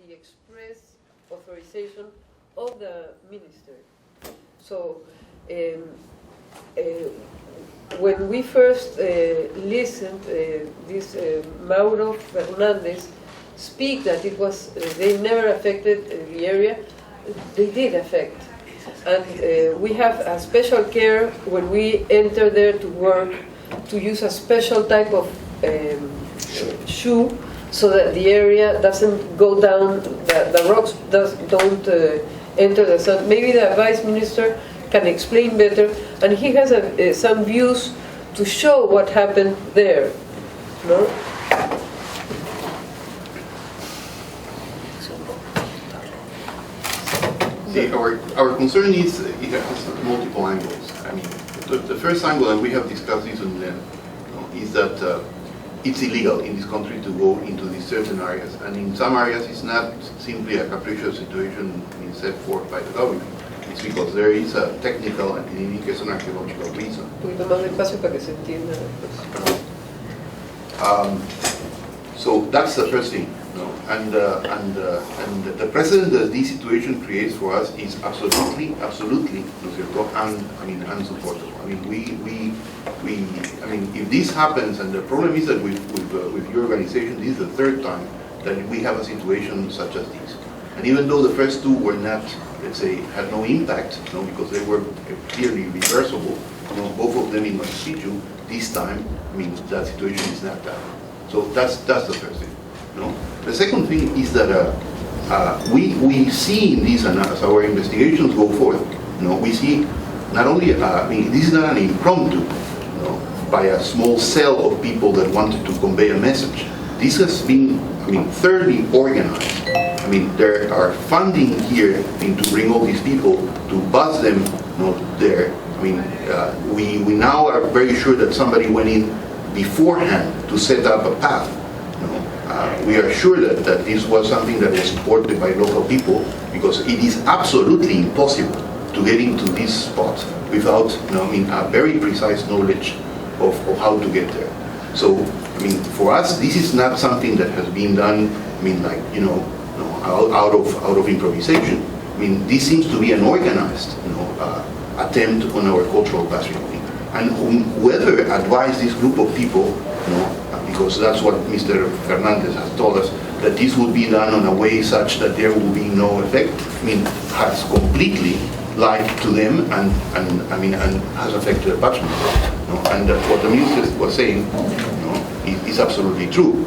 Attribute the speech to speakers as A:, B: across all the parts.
A: the express authorization of the minister. So when we first listened, this Mauro Fernandez speak that it was they never affected the area, they did affect. And we have a special care when we enter there to work, to use a special type of shoe so that the area doesn't go down, the rocks don't enter the sun. Maybe the vice minister can explain better, and he has some views to show what happened there. No?
B: See, our concern is it has multiple angles. I mean, the first angle, and we have discussed this on length, is that it's illegal in this country to go into these certain areas, and in some areas it's not simply a capricious situation set forth by the government. It's because there is a technical and in any case an archaeological reason. So that's the first thing. And the precedent that this situation creates for us is absolutely, unsupportable. I mean, if this happens, and the problem is that with your organization, this is the third time that we have a situation such as this. And even though the first two were not, let's say, had no impact, because they were clearly reversible, both of them in situ, this time, I mean, that situation is not that. So that's the first thing. The second thing is that we see in this, and as our investigations go forth, we see not only, this is not an impromptu, by a small cell of people that wanted to convey a message. This has been, thoroughly organized. There are funding here to bring all these people, to bus them there. We now are very sure that somebody went in beforehand to set up a path. We are sure that this was something that was supported by local people, because it is absolutely impossible to get into this spot without, a very precise knowledge of how to get there. So, for us, this is not something that has been done, out of improvisation. This seems to be an organized, attempt on our cultural patrimony. And whoever advised this group of people, because that's what Mr. Fernandez has told us, that this would be done in a way such that there will be no effect, has completely lied to them and has affected the patrimony. And what the minister was saying, is absolutely true.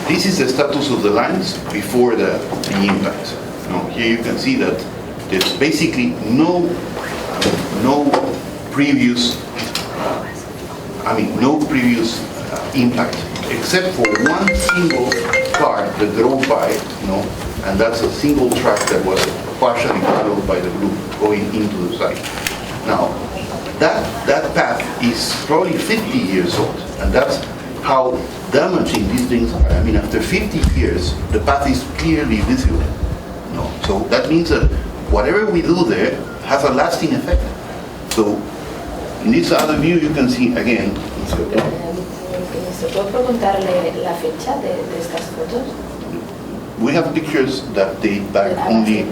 B: This is the status of the lines before the impact. Here you can see that there's basically no previous impact, except for one single car that drove by, and that's a single track that was partially followed by the group going into the site. Now, that path is probably 50 years old, and that's how damaging these things are. After 50 years, the path is clearly visible. So that means that whatever we do there has a lasting effect. So in this other view, you can see again.
C: ¿Se puede preguntarle la fecha de estas fotos?
B: We have pictures that date back only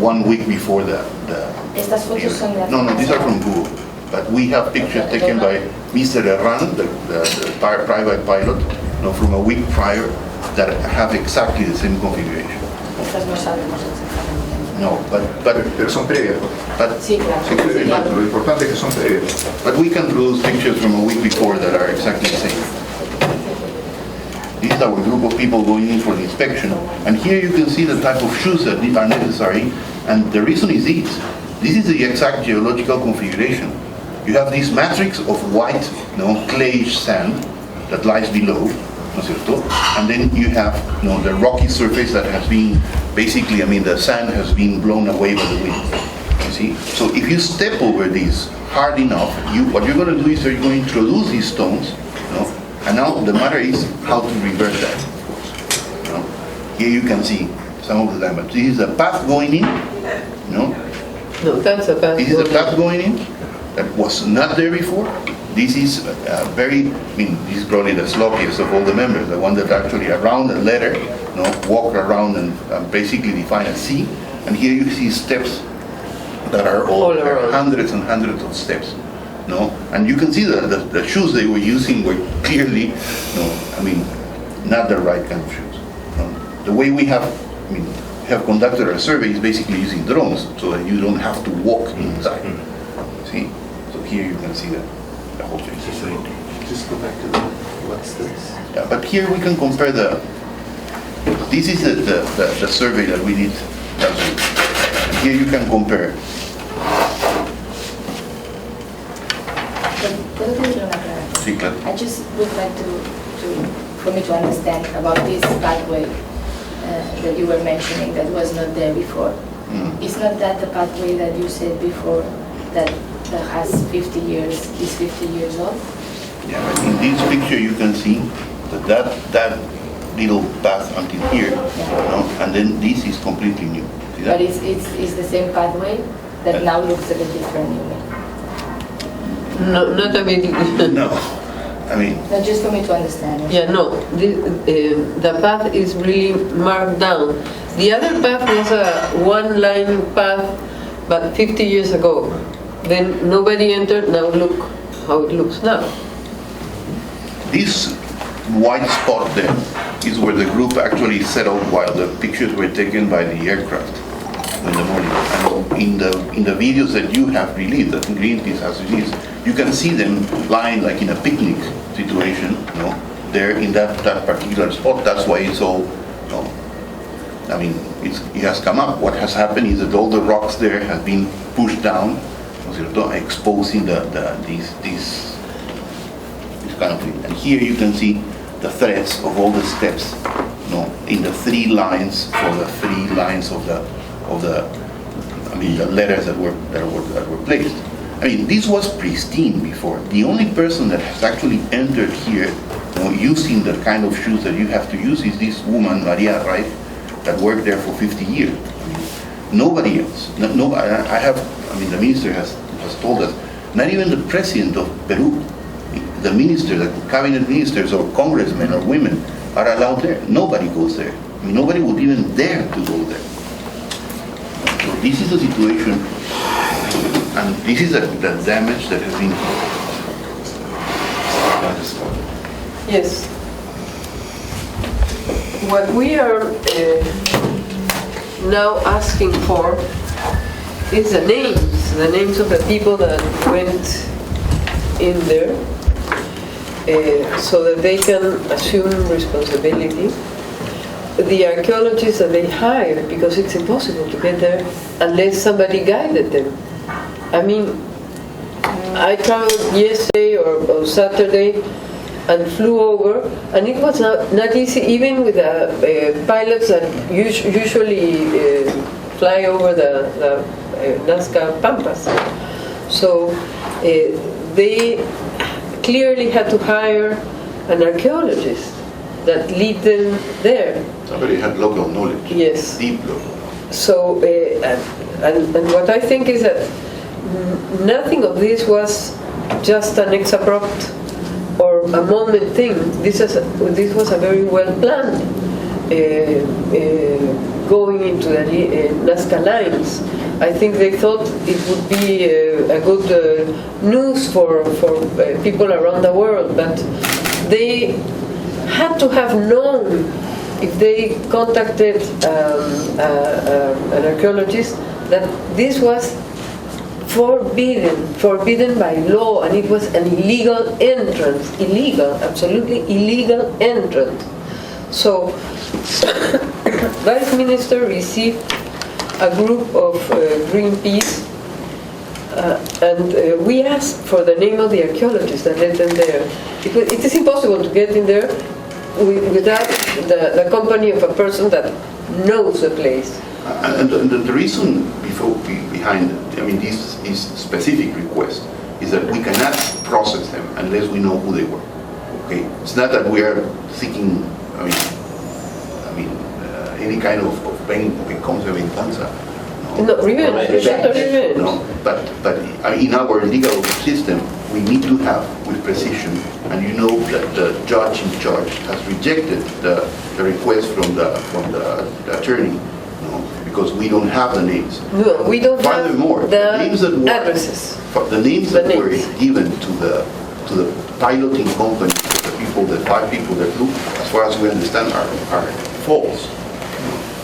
B: 1 week before the
C: Estas fotos son de...
B: No, these are from Google. But we have pictures taken by Mr. Herran, the private pilot, from a week prior, that have exactly the same configuration.
C: Estas no sabemos exactamente.
B: No,
D: pero son previas.
C: Sí, claro.
D: Lo importante es que son previas.
B: But we can produce pictures from a week before that are exactly the same. This is our group of people going in for the inspection, and here you can see the type of shoes that are necessary, and the reason is this. This is the exact geological configuration. You have this matrix of white, clayish sand that lies below, ¿no es cierto? And then you have, the rocky surface that has been, basically, the sand has been blown away by the wind. You see? So if you step over these hard enough, what you're going to do is you're going to introduce these stones, you know, and now the matter is how to reverse that. You know? Here you can see some of the damage. This is a path going in, you know.
A: No, that's a path.
B: This is a path going in that was not there before. This is this is probably the sloppiest of all the members, the one that actually around the letter, you know, walk around and basically define a C. And here you see steps that are all around. Hundreds and hundreds of steps. No, and you can see the shoes they were using were clearly, not the right kind of shoes. The way we have conducted our survey is basically using drones, so that you don't have to walk inside. See, so here you can see the whole thing.
E: Just go back to what's this?
B: Yeah, but here we can compare this is the survey that we did last week. And here you can compare. Sí, claro.
C: I just would like for me to understand about this pathway that you were mentioning that was not there before. Is not that the pathway that you said before that has 50 years, is 50 years old?
B: Yeah, but in this picture you can see that little path until here, and then this is completely new. See that?
C: But it's the same pathway that now looks a bit different, you mean?
A: No, not a bit.
B: No,
C: No, just for me to understand.
A: Yeah, no, the path is really marked down. The other path was a one-line path, but 50 years ago. Then nobody entered, now look how it looks now.
B: this white spot there is where the group actually settled while the pictures were taken by the aircraft in the morning. And in the videos that you have released, that Greenpeace has released, you can see them lying like in a picnic situation, there in that particular spot. That's why it's all, it has come up. What has happened is that all the rocks there have been pushed down, exposing these kind of thing. And here you can see the threads of all the steps, in the three lines for the three lines of the letters that were placed. This was pristine before. The only person that has actually entered here, using the kind of shoes that you have to use is this woman, Maria, right, that worked there for 50 years. Nobody else. The minister has told us, not even the president of Peru, the minister, the cabinet ministers or congressmen or women are allowed there. Nobody goes there. Nobody would even dare to go there. So this is the situation, and this is the damage that has been caused.
A: Yes. What we are now asking for is the names of the people that went in there, so that they can assume responsibility. The archaeologists that they hired, because it's impossible to get there unless somebody guided them. I traveled yesterday or Saturday and flew over, and it was not easy, even with the pilots that usually fly over the Nazca Pampas. So they clearly had to hire an archaeologist that lead them there.
B: Somebody had local knowledge.
A: Yes.
B: Deep local.
A: So, and what I think is that nothing of this was just an ex-abrupt or a moment thing. This was a very well planned going into the Nazca lines. I think they thought it would be a good news for people around the world, but they had to have known, if they contacted an archaeologist, that this was forbidden by law, and it was an illegal entrance, absolutely illegal entrance. So, Vice Minister received a group of Greenpeace, and we asked for the name of the archaeologist that led them there. It is impossible to get in there without the company of a person that knows the place.
B: And the reason behind, this specific request is that we cannot process them unless we know who they were. Okay, it's not that we are seeking, any kind of becomes a venganza.
A: No, revenge. It's not a revenge.
B: No, but in our legal system, we need to have with precision, and you know that the judge in charge has rejected the request from the attorney, because we don't have the names.
A: No, we don't
B: Furthermore,
A: have the
B: names that were,
A: addresses.
B: the names
A: The
B: that were
A: names.
B: given to the piloting company, the 5 people that flew, as far as we understand, are false.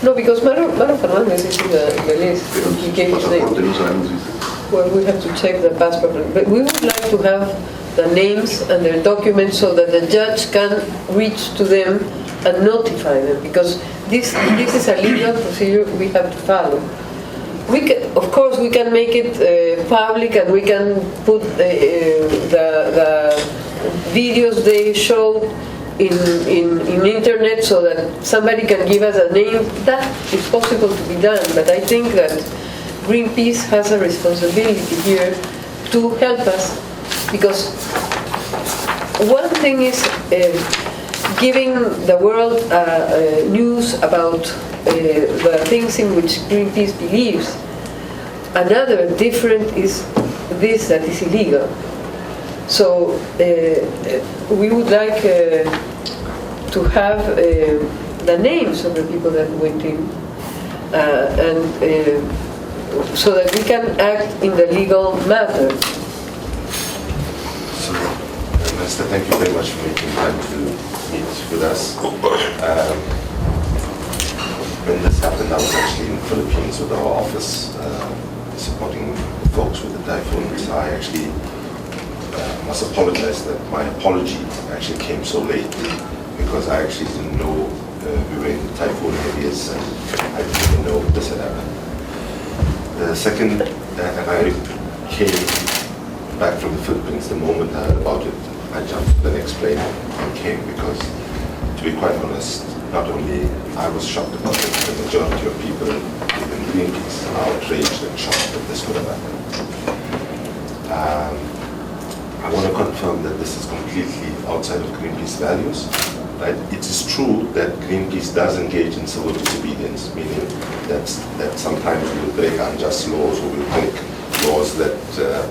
A: No, because Mario Fernandez is in the list. He gave his name.
B: Pasaporte no sabemos si es-
A: Well, we have to check the passport. But we would like to have the names and their documents so that the judge can reach to them and notify them, because this is a legal procedure we have to follow. We can, of course, we can make it public, and we can put the videos they show in internet so that somebody can give us a name. That is possible to be done, but I think that Greenpeace has a responsibility here to help us, because one thing is giving the world news about the things in which Greenpeace believes. Another different is this that is illegal. So we would like to have the names of the people that went in, and so that we can act in the legal matter.
E: So, Master, thank you very much for making time to meet with us. When this happened, I was actually in the Philippines with our office, supporting folks with the typhoon. So I actually must apologize that my apology actually came so late, because I actually didn't know we were in the typhoon areas, and I didn't even know this had happened. The second, and I came back from the Philippines, the moment I heard about it, I jumped to the next plane and came, because, to be quite honest, not only I was shocked about it, the majority of people in Greenpeace are outraged and shocked that this could have happened. I want to confirm that this is completely outside of Greenpeace values. Right? It is true that Greenpeace does engage in civil disobedience, meaning that sometimes we will break unjust laws, or we will break laws that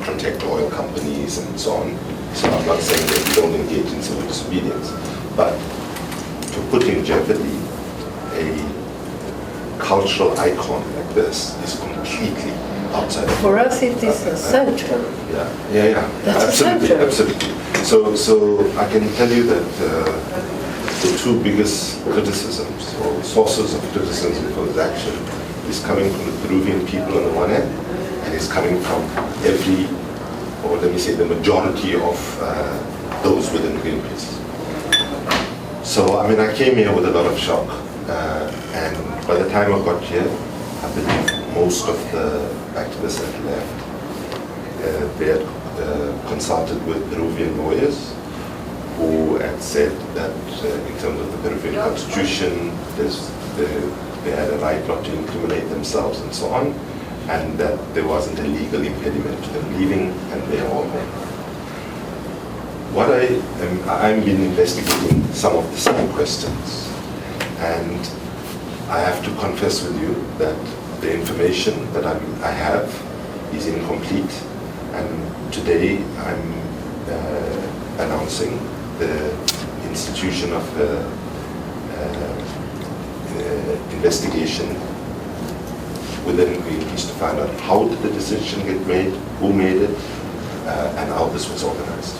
E: protect oil companies and so on. So I'm not saying that we don't engage in civil disobedience, but to put in jeopardy a cultural icon like this is completely outside.
A: For us, it is essential.
E: Yeah.
A: That's
E: absolutely. So I can tell you that the 2 biggest criticisms or sources of criticism for this action is coming from the Peruvian people on the one hand, and is coming from the majority of those within Greenpeace. So, I came here with a lot of shock, and by the time I got here, I believe most of the activists had left. They had consulted with Peruvian lawyers who had said that in terms of the Peruvian constitution, they had a right not to incriminate themselves and so on, and that there wasn't a legal impediment to them leaving, and they are all home. I've been investigating some of the same questions, and I have to confess with you that the information that I have is incomplete, and today I'm announcing the institution of the investigation within Greenpeace to find out how did the decision get made, who made it, and how this was organized.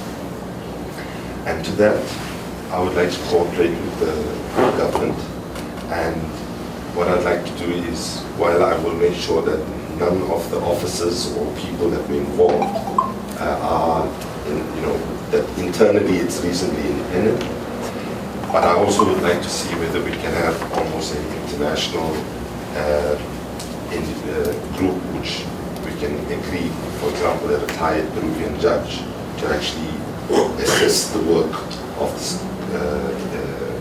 E: And to that, I would like to cooperate with the government, and what I'd like to do is, while I will make sure that none of the officers or people that were involved that internally it's reasonably independent, but I also would like to see whether we can have almost an international group which we can agree, for example, a retired Peruvian judge to actually assess the work of this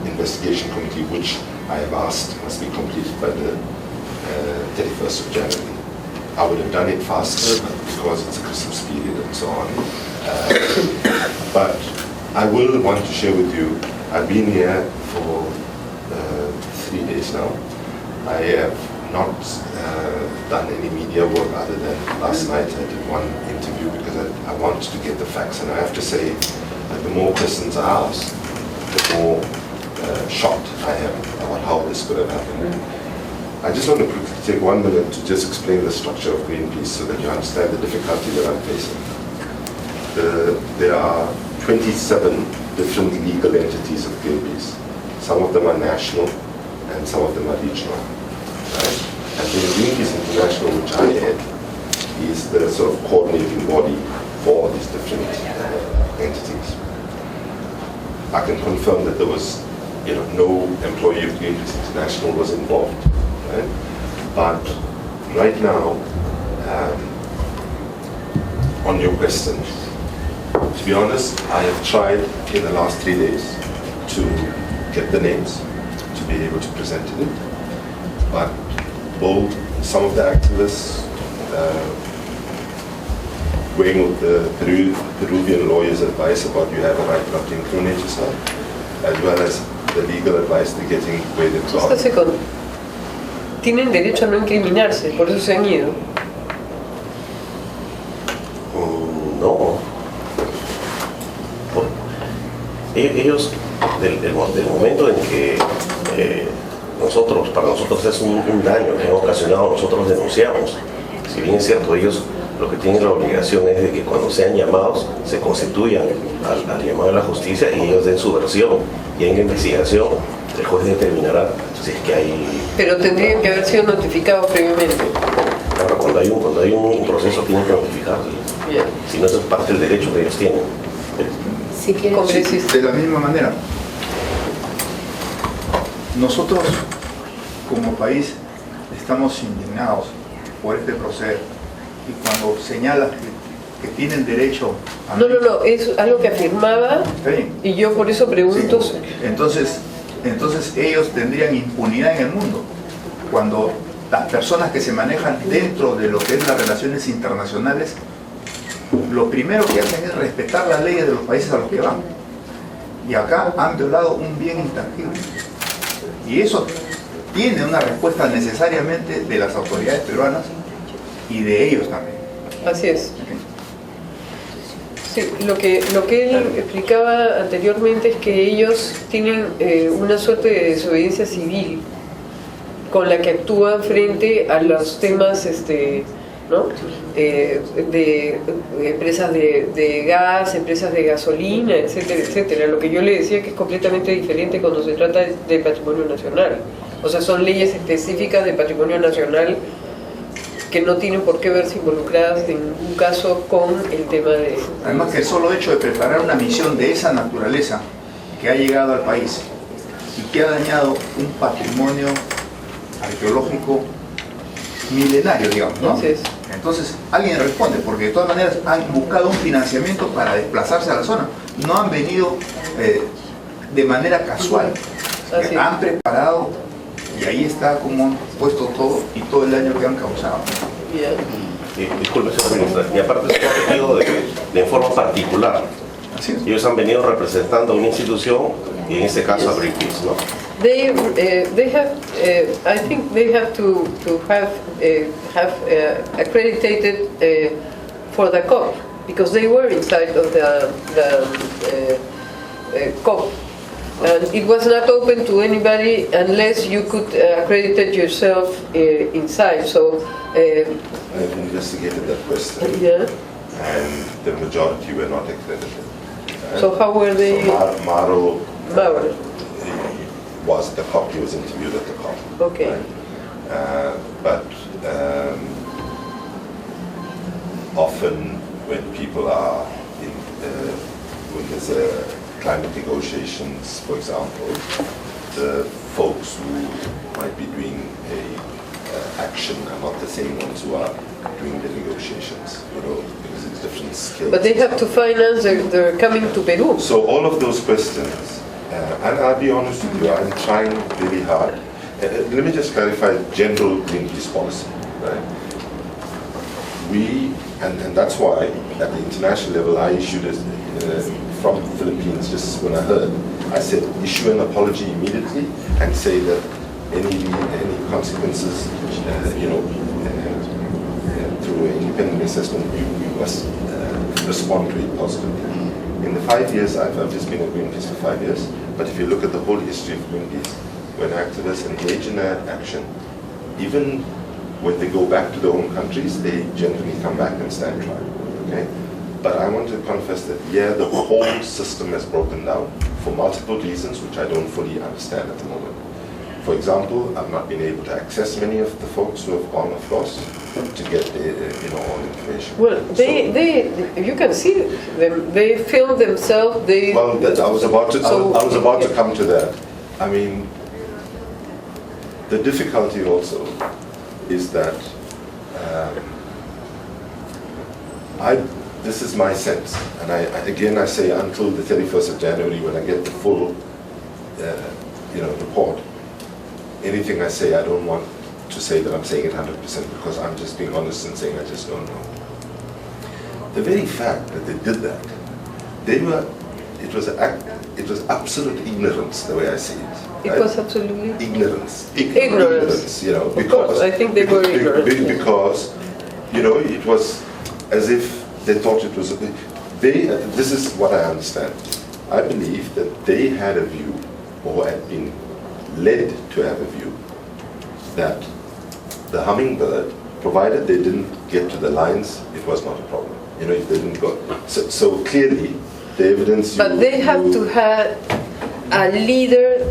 E: investigation committee, which I have asked must be completed by the 31st of January. I would have done it faster because it's a Christmas period and so on. But I will want to share with you, I've been here for 3 days now. I have not done any media work other than last night. I did one interview because I wanted to get the facts, and I have to say that the more questions I ask, the more shocked I am about how this could have happened. I just want to quickly take 1 minute to just explain the structure of Greenpeace so that you understand the difficulty that I'm facing. There are 27 different legal entities of Greenpeace. Some of them are national and some of them are regional. Right? And the Greenpeace International, which I head, is the sort of coordinating body for all these different entities. I can confirm that there was, no employee of Greenpeace International was involved. Right? But right now, on your question, to be honest, I have tried in the last 3 days to get the names to be able to present it. But some of the activists, weighing with the Peruvian lawyer's advice about you have a right not to incriminate yourself, as well as the legal advice they're getting where they've
A: Just a
E: gone.
A: second. Tienen derecho a no incriminarse, por eso se han ido.
F: No. Ellos, del momento en que para nosotros es un daño que han ocasionado, nosotros denunciamos. Si bien es cierto, ellos lo que tienen la obligación es de que cuando sean llamados se constituyan al llamado de la justicia y ellos den su versión. Y en la investigación el juez determinará si es que hay...
A: Pero tendrían que haber sido notificados previamente.
F: Claro, cuando hay un proceso tienen que notificarlo.
A: Bien.
F: Si no, eso es parte del derecho que ellos tienen.
C: Si quieres,
A: Congresista.
D: De la misma manera, nosotros como país estamos indignados por este proceder y cuando señalas que tienen derecho a...
A: No, es algo que afirmaba
D: Está bien.
A: y yo por eso pregunto.
D: Sí. Entonces ellos tendrían impunidad en el mundo cuando las personas que se manejan dentro de lo que es las relaciones internacionales lo primero que hacen es respetar las leyes de los países a los que van, y acá han violado un bien intangible y eso tiene una respuesta necesariamente de las autoridades peruanas y de ellos también.
A: Así es. Sí, lo que él explicaba anteriormente es que ellos tienen una suerte de desobediencia civil con la que actúan frente a los temas ¿no? De empresas de gas, empresas de gasolina, etcétera, etcétera. Lo que yo le decía que es completamente diferente cuando se trata de patrimonio nacional. O sea, son leyes específicas de patrimonio nacional que no tienen por qué verse involucradas en un caso con el tema de...
D: Además que el solo hecho de preparar una misión de esa naturaleza que ha llegado al país y que ha dañado un patrimonio arqueológico milenario, digamos, ¿no?
A: Así es.
D: Entonces, alguien responde, porque de todas maneras han buscado un financiamiento para desplazarse a la zona. No han venido de manera casual.
A: Así es.
D: Han preparado y ahí está como han puesto todo y todo el daño que han causado.
A: Bien.
F: Disculpe, señor ministro, y aparte es un objetivo de forma particular.
D: Así es.
F: Ellos han venido representando a una institución y en este caso a Greenpeace, ¿no?
A: They have I think they have to have accredited for the COP because they were inside of the COP and it was not open to anybody unless you could accredit yourself inside. So
E: I've investigated that question,
A: yeah.
E: and the majority were not accredited.
A: So how were they?
E: So Maro
A: Mauro.
E: was at the COP, he was interviewed at the COP.
A: Okay.
E: Right? But often when people are in, when there's climate negotiations, for example, the folks who might be doing action are not the same ones who are doing the negotiations, because it's different skills.
A: But they have to finance their coming to Peru.
E: So all of those questions, and I'll be honest with you, I'm trying really hard. Let me just clarify general Greenpeace policy. Right? and that's why at the international level I issued it from the Philippines just when I heard. I said issue an apology immediately and say that any consequences, through an independent assessment, we must respond to it positively. In the 5 years, I've just been at Greenpeace for 5 years, but if you look at the whole history of Greenpeace, when activists engage in that action, even when they go back to their own countries, they generally come back and stand trial. Okay? But I want to confess that, yeah, the whole system has broken down for multiple reasons, which I don't fully understand at the moment. For example, I've not been able to access many of the folks who have gone across to get all the information.
A: Well, you can see them. They film themselves.
E: Well, I was about to come to that. I mean, the difficulty also is that this is my sense, and I say until the 31st of January when I get the full report. Anything I say, I don't want to say that I'm saying it 100% because I'm just being honest and saying I just don't know. The very fact that they did that, it was absolute ignorance the way I see it.
A: It was absolutely
E: ignorance.
A: Ignorance.
E: Because
A: of course, I think they were ignorant.
E: Because it was as if they thought it was. This is what I understand. I believe that they had a view, or had been led to have a view, that the hummingbird, provided they didn't get to the lines, it was not a problem. If they didn't go. So clearly, the evidence.
A: But they have to have a leader,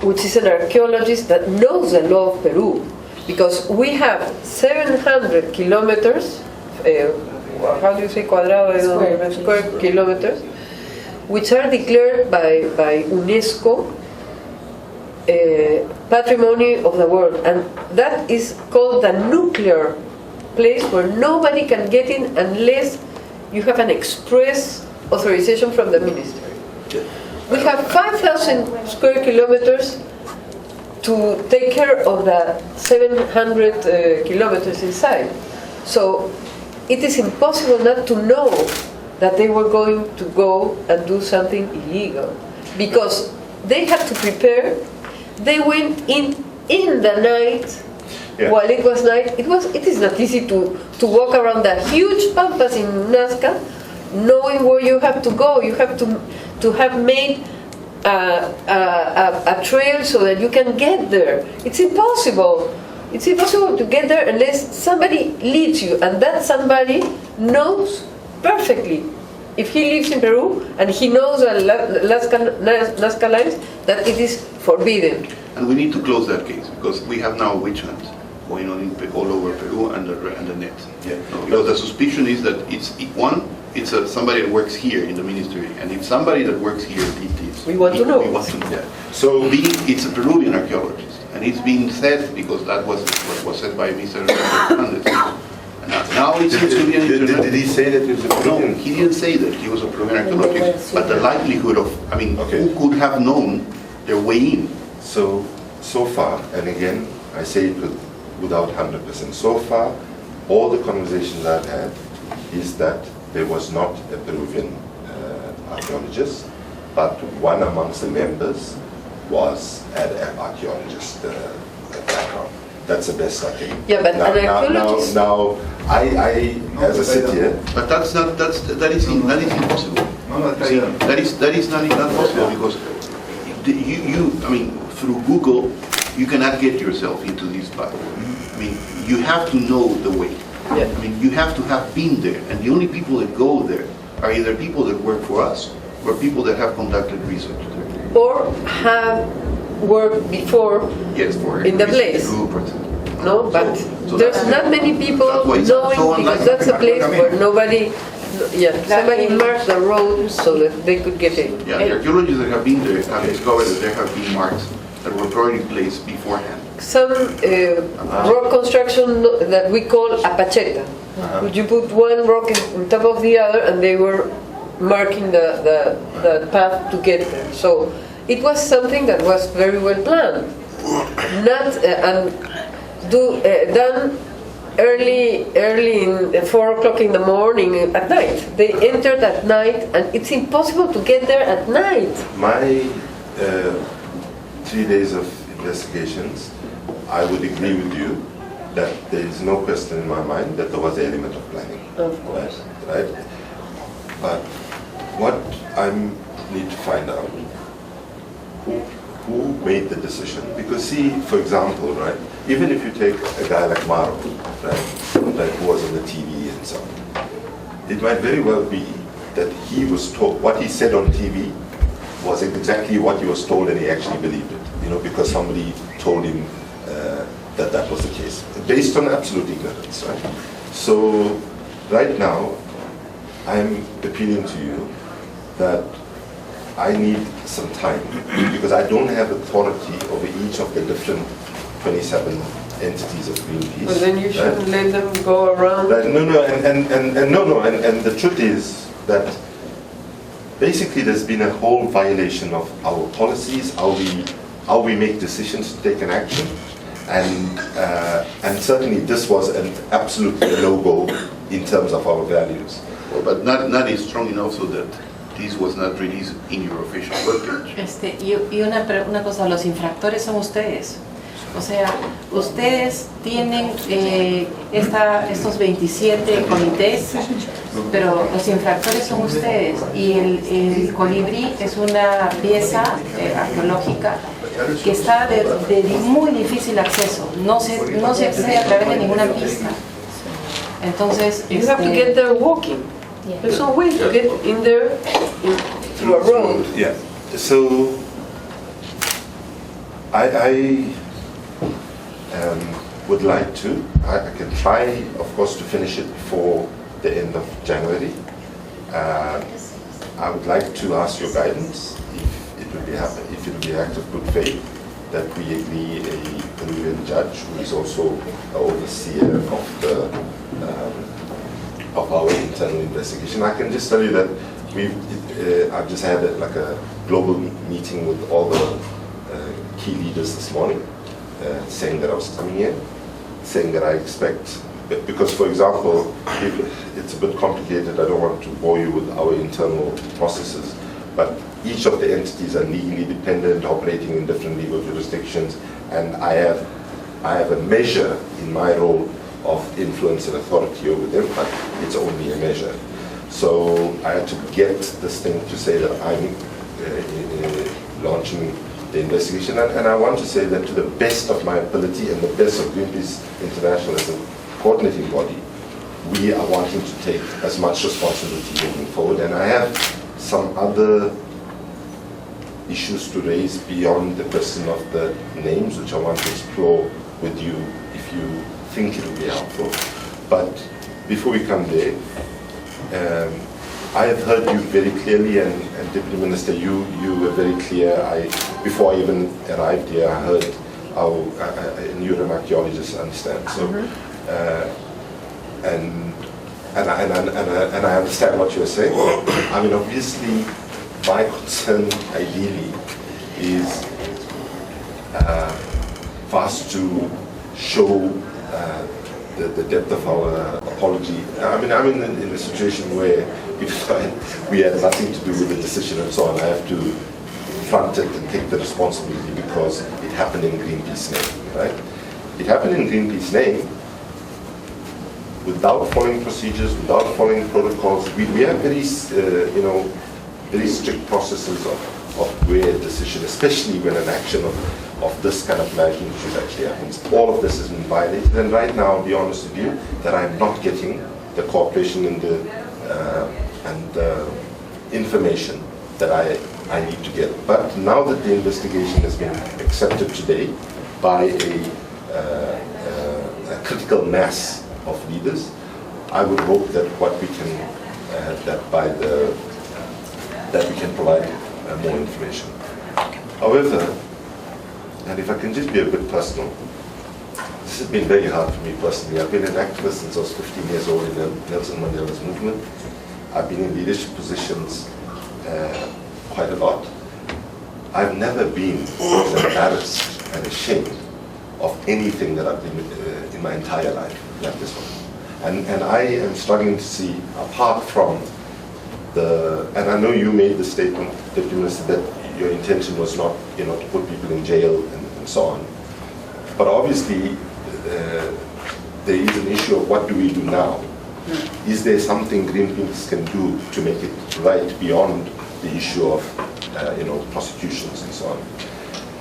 A: which is an archaeologist that knows the law of Peru, because we have 700 kilometers. How do you say cuadrado? Square kilometers, which are declared by UNESCO Patrimony of the World, and that is called the nuclear place where nobody can get in unless you have an express authorization from the ministry. We have 5,000 square kilometers to take care of the 700 kilometers inside. So it is impossible not to know that they were going to go and do something illegal, because they had to prepare. They went in the night. Yeah. While it was night, it is not easy to walk around the huge pampas in Nazca, knowing where you have to go. You have to have made a trail so that you can get there. It's impossible. It's impossible to get there unless somebody leads you, and that somebody knows perfectly. If he lives in Peru and he knows the Nazca lines, that it is forbidden.
B: And we need to close that case, because we have now witch hunt going on all over Peru and the net.
E: Yeah.
B: Because the suspicion is that it's somebody that works here in the ministry, and if somebody that works here did this,
A: we want to know.
B: We want to know. Yeah. So it's a Peruvian archaeologist, and it's being said, because that was what was said by Mr. Hernandez. Now it seems to be an international.
E: Did he say that he was a Peruvian?
B: No, he didn't say that he was a Peruvian archaeologist, but the likelihood of, who could have known their way in?
E: So far, and again, I say it without 100%, so far, all the conversations I've had is that there was not a Peruvian archaeologist, but one amongst the members was an archaeologist background. That's the best I can.
A: Yeah, but
E: now, I as I sit here.
B: But that is impossible. That is not possible, because through Google, you cannot get yourself into this battle. You have to know the way.
A: Yeah.
B: You have to have been there, and the only people that go there are either people that work for us or people that have conducted research there.
A: Or have worked before in the place. No, but there's not many people knowing, because that's a place where nobody, somebody marked the road so that they could get in.
B: Yeah, the archaeologists that have been there have discovered that there have been marks that were probably placed beforehand.
A: Some rock construction that we call a pacheta. You put one rock on top of the other, and they were marking the path to get there. So it was something that was very well planned, done early in 4 o'clock in the morning at night. They entered at night, and it's impossible to get there at night.
E: My 3 days of investigations, I would agree with you that there is no question in my mind that there was an element of planning.
A: Of course.
E: Right? But what I need to find out, who made the decision? Because see, for example, right, even if you take a guy like Maro, right, who was on the TV and so on, it might very well be that he was told, what he said on TV was exactly what he was told and he actually believed it, you know, because somebody told him that that was the case, based on absolute ignorance, right? So, right now, I'm appealing to you that I need some time, because I don't have authority over each of the different 27 entities of Greenpeace.
A: Well, then you shouldn't
E: right?
A: let them go around.
E: Right, and the truth is that basically there's been a whole violation of our policies, how we make decisions to take an action, and certainly this was an absolutely a no-go in terms of our values.
B: Well, but not is strong enough so that this was not released in your official webpage.
G: Y una cosa, los infractores son ustedes. O sea, ustedes tienen estos 27 comités, pero los infractores son ustedes. Y el colibrí es una pieza arqueológica que está de muy difícil acceso. No se accede a través de ninguna pista. Entonces,
A: You have to get there walking. There's no way to get in there through a road.
E: Yeah. So I would like to. I can try, of course, to finish it before the end of January. I would like to ask your guidance if it would be an act of good faith that we agree a Peruvian judge who is also an overseer of our internal investigation. I can just tell you that I've just had like a global meeting with all the key leaders this morning, saying that I was coming in, saying that I expect, because for example, it's a bit complicated, I don't want to bore you with our internal processes, but each of the entities are legally dependent, operating in different legal jurisdictions, and I have a measure in my role of influence and authority over them, but it's only a measure. So I had to get this thing to say that I'm launching the investigation, and I want to say that to the best of my ability and the best of Greenpeace International as a coordinating body, we are wanting to take as much responsibility moving forward, and I have some other issues to raise beyond the question of the names, which I want to explore with you if you think it will be helpful. But before we come there, I have heard you very clearly, and Deputy Minister, you were very clear. Before I even arrived here, I heard how you're an archaeologist, I understand. So, and I understand what you're saying. I mean, obviously, my concern ideally is for us to show the depth of our apology. I mean, I'm in a situation where if we had nothing to do with the decision and so on, I have to front it and take the responsibility because it happened in Greenpeace name, right? It happened in Greenpeace name without following procedures, without following protocols. We have very, very strict processes of where a decision, especially when an action of this kind of magnitude actually happens. All of this has been violated, and right now, I'll be honest with you, that I'm not getting the cooperation and the information that I need to get. But now that the investigation has been accepted today by a critical mass of leaders, I would hope that what we can, that we can provide more information. However, and if I can just be a bit personal, this has been very hard for me personally. I've been an activist since I was 15 years old in the Nelson Mandela's movement. I've been in leadership positions quite a lot. I've never been embarrassed and ashamed of anything that I've been in my entire life. not this one. And I am struggling to see, apart from and I know you made the statement, Deputy Minister, that your intention was not, to put people in jail and so on. But obviously, there is an issue of what do we do now? Is there something Greenpeace can do to make it right beyond the issue of, prosecutions and so on?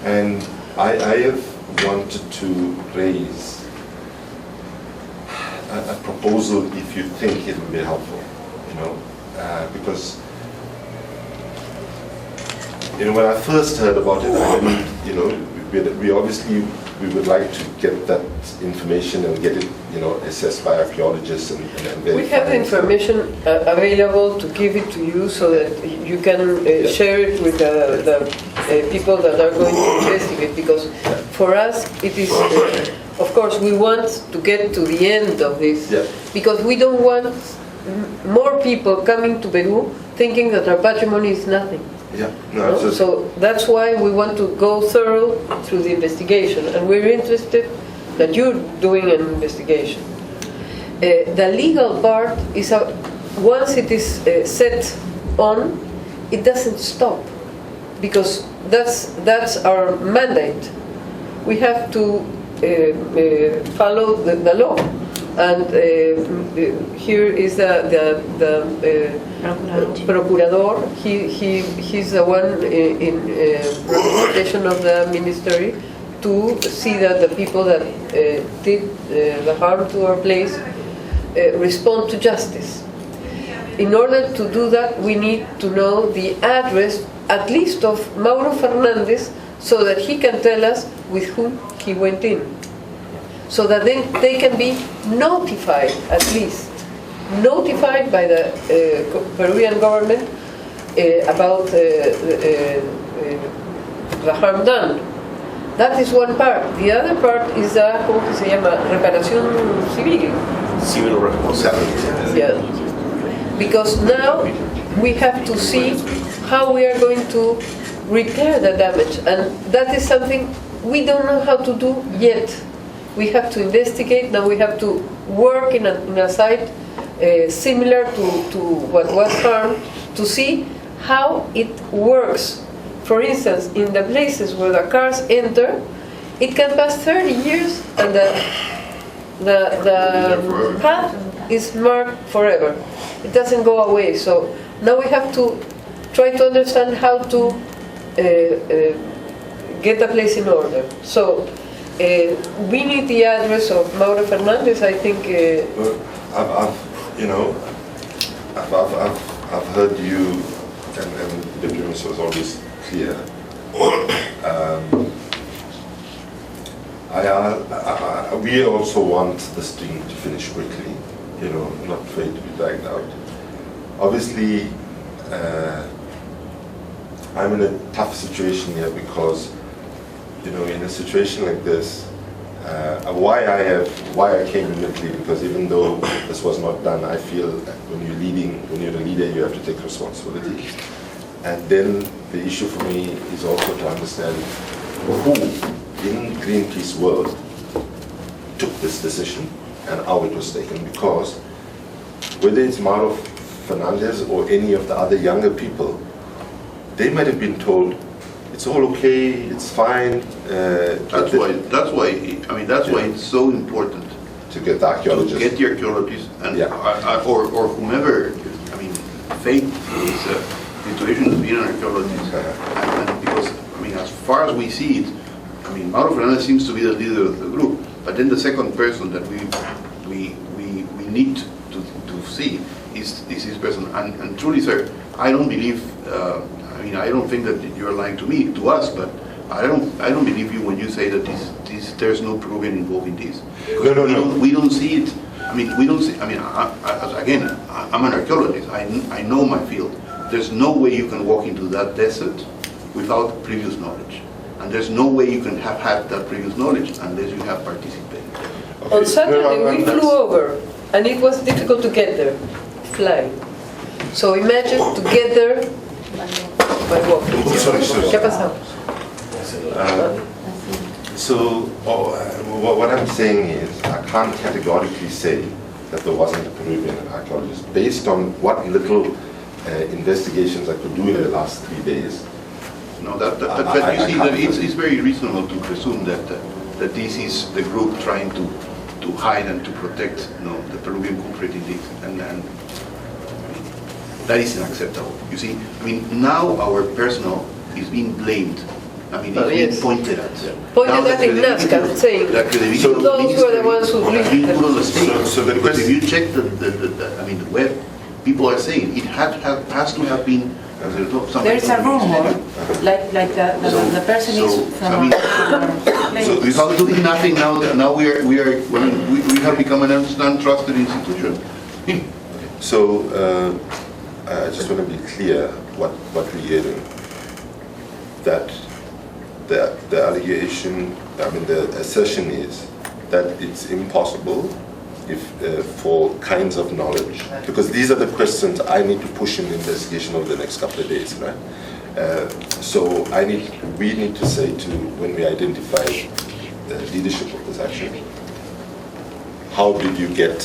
E: And I have wanted to raise a proposal if you think it will be helpful, because when I first heard about it, I didn't, we obviously would like to get that information and get it, assessed by archaeologists and verify.
A: We have the information available to give it to you so that you can share it with the people that are going to investigate, because for us it is, of course, we want to get to the end of this, because we don't want more people coming to Peru thinking that our patrimony is nothing. So that's why we want to go thorough through the investigation, and we're interested that you're doing an investigation. The legal part is, once it is set on, it doesn't stop, because that's our mandate. We have to follow the law. And here is the procurador. He's the one in representation of the ministry to see that the people that did the harm to our place respond to justice. In order to do that, we need to know the address, at least of Mauro Fernandez, so that he can tell us with whom he went in. So that then they can be notified, at least, notified by the Peruvian government about the harm done. That is one part. The other part is the, ¿cómo que se llama? Reparación civil.
F: Civil responsibility.
A: Yeah. Because now we have to see how we are going to repair the damage, and that is something we don't know how to do yet. We have to investigate. Now we have to work in a site similar to what was harmed, to see how it works. For instance, in the places where the cars enter, it can pass 30 years and the path is marked forever. It doesn't go away. So now we have to try to understand how to get the place in order. So we need the address of Mauro Fernandez. I think.
E: I've heard you, and the Minister was always clear. We also want this thing to finish quickly. Not for it to be dragged out. Obviously, I'm in a tough situation here because, in a situation like this, why I came immediately, because even though this was not done, I feel that when you're the leader, you have to take responsibility. And then the issue for me is also to understand who in Greenpeace world took this decision and how it was taken, because whether it's Mauro Fernandez or any of the other younger people, they might have been told it's all okay, it's fine.
B: That's why it's so important
E: to get the archaeologists.
B: To get the archaeologists and or whomever. Faith is a situation to be an archaeologist, and because as far as we see it, Mauro Fernandez seems to be the leader of the group, but then the second person that we need to see is this person. And truly, sir, I don't believe. I don't think that you're lying to us, but I don't believe you when you say that there's no Peruvian involved in this.
E: No.
B: We don't see it. We don't see. I'm an archaeologist. I know my field. There's no way you can walk into that desert without previous knowledge, and there's no way you can have had that previous knowledge unless you have participated.
E: Okay.
A: On Saturday we flew over, and it was difficult to get there, flying. So imagine to get there by walking.
E: Sorry.
A: ¿Qué ha pasado?
E: So what I'm saying is, can't categorically say that there wasn't a Peruvian archaeologist. Based on what little investigations I could do in the last 3 days.
B: No, but you see that it's very reasonable to presume that that this is the group trying to hide and to protect, the Peruvian culprit in this, and that is unacceptable. You see, I mean, now our personnel is being blamed. I mean, it's being pointed at.
A: Pointed at in Nazca, saying those were the ones who
B: being put on the stage.
E: So the
B: because if you check the web, people are saying it has to have been.
G: There's a rumor, like the person is from.
B: So without doing nothing now we have become an untrusted institution.
E: So I just want to be clear what we're hearing. That the allegation, the assertion is that it's impossible if for kinds of knowledge, because these are the questions I need to push in the investigation over the next couple of days, right? So we need to say to, when we identify the leadership of this action, how did you get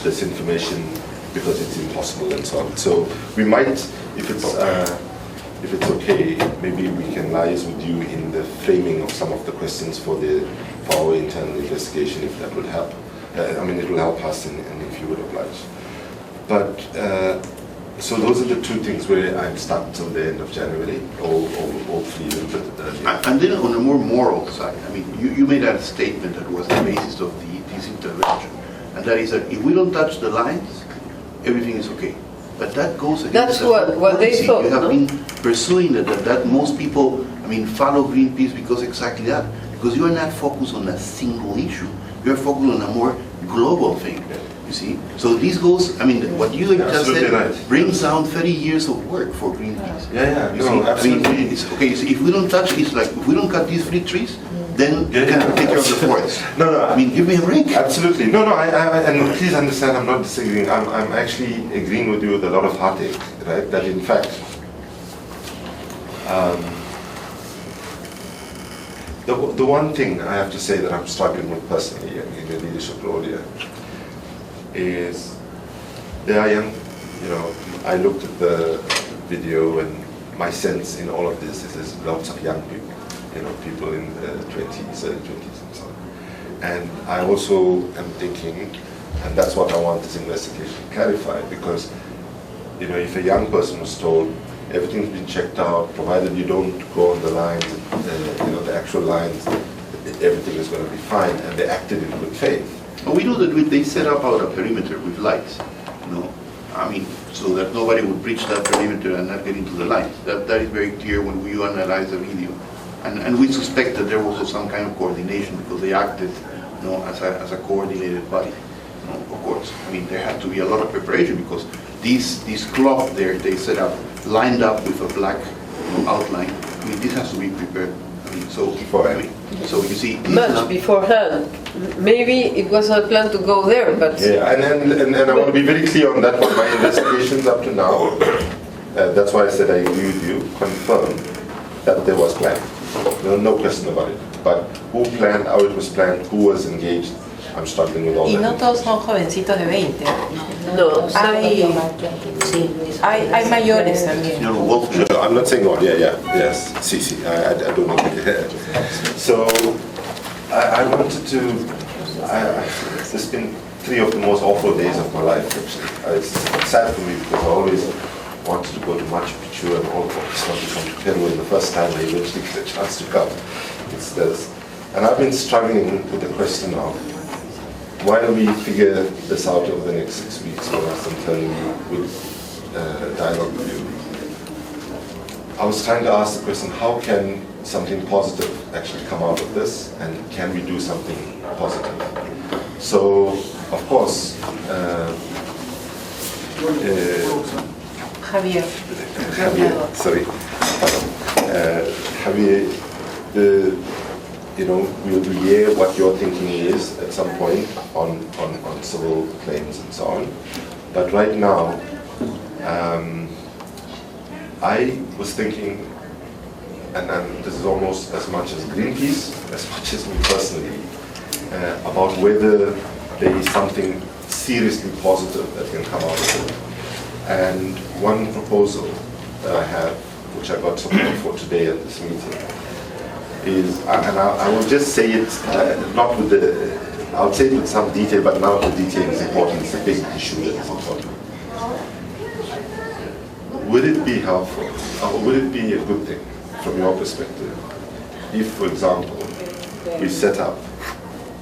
E: this information, because it's impossible and so on. So we might, if it's okay, maybe we can liaise with you in the framing of some of the questions for our internal investigation, if that would help. It will help us, and if you would oblige. But so those are the two things where I'm stuck till the end of January, or hopefully a little bit earlier.
B: And then on a more moral side, I mean, you made a statement that was the basis of this intervention, and that is that if we don't touch the lines, everything is okay. But that goes against
A: that's what they thought.
B: You have been pursuing that most people, follow Greenpeace because exactly that. Because you are not focused on a single issue. You are focused on a more global thing. You see? So this goes, what you just said brings down 30 years of work for Greenpeace.
E: Absolutely.
B: It's okay. So if we don't touch, it's like if we don't cut these fruit trees, then you can take care of the forest.
E: No.
B: Give me a break.
E: Absolutely. No. And please understand, I'm not disagreeing. I'm actually agreeing with you with a lot of heartache, right? That in fact, the one thing I have to say that I'm struggling with personally in the leadership role here is there are young, I looked at the video, and my sense in all of this is there's lots of young people, people in the 20s, early 20s and so on. And I also am thinking, and that's what I want this investigation to clarify, because, if a young person was told everything's been checked out, provided you don't go on the lines, the actual lines, everything is going to be fine, and they acted in good faith.
B: We know that they set up out a perimeter with lights, so that nobody would breach that perimeter and not get into the lines. That is very clear when we analyze the video. And we suspect that there was also some kind of coordination because they acted as a coordinated body. Of course, there had to be a lot of preparation because this cloth there they set up, lined up with a black outline. This has to be prepared. So you see,
A: much beforehand. Maybe it was not planned to go there, but
E: and I want to be very clear on that. My investigations up to now, that's why I said I agree with you. Confirmed that there was plan. No question about it. But who planned, how it was planned, who was engaged, I'm struggling with all
G: y
E: that.
G: no todos son jovencitos de 20.
A: no.
G: Hay mayores también.
E: No, I'm not saying all. Yes. See, I don't know. So I wanted to. There's been 3 of the most awful days of my life. Actually, it's sad for me because I always wanted to go to Machu Picchu and all this, wanted to come to Peru, and the first time I eventually get a chance to come, it's this. And I've been struggling with the question of why don't we figure this out over the next 6 weeks when I'm turning with dialogue with you. I was trying to ask the question, how can something positive actually come out of this, and can we do something positive? So, of course,
G: Javier,
E: sorry. Javier, we'll hear what your thinking is at some point on civil claims and so on. But right now, I was thinking, and this is almost as much as Greenpeace, as much as me personally, about whether there is something seriously positive that can come out of it. And one proposal that I have, which I got support for today at this meeting, is, and I will just say it, not with the, I'll say it with some detail, but now the detail is important. It's a big issue that is important. Would it be helpful, or would it be a good thing, from your perspective, if, for example, we set up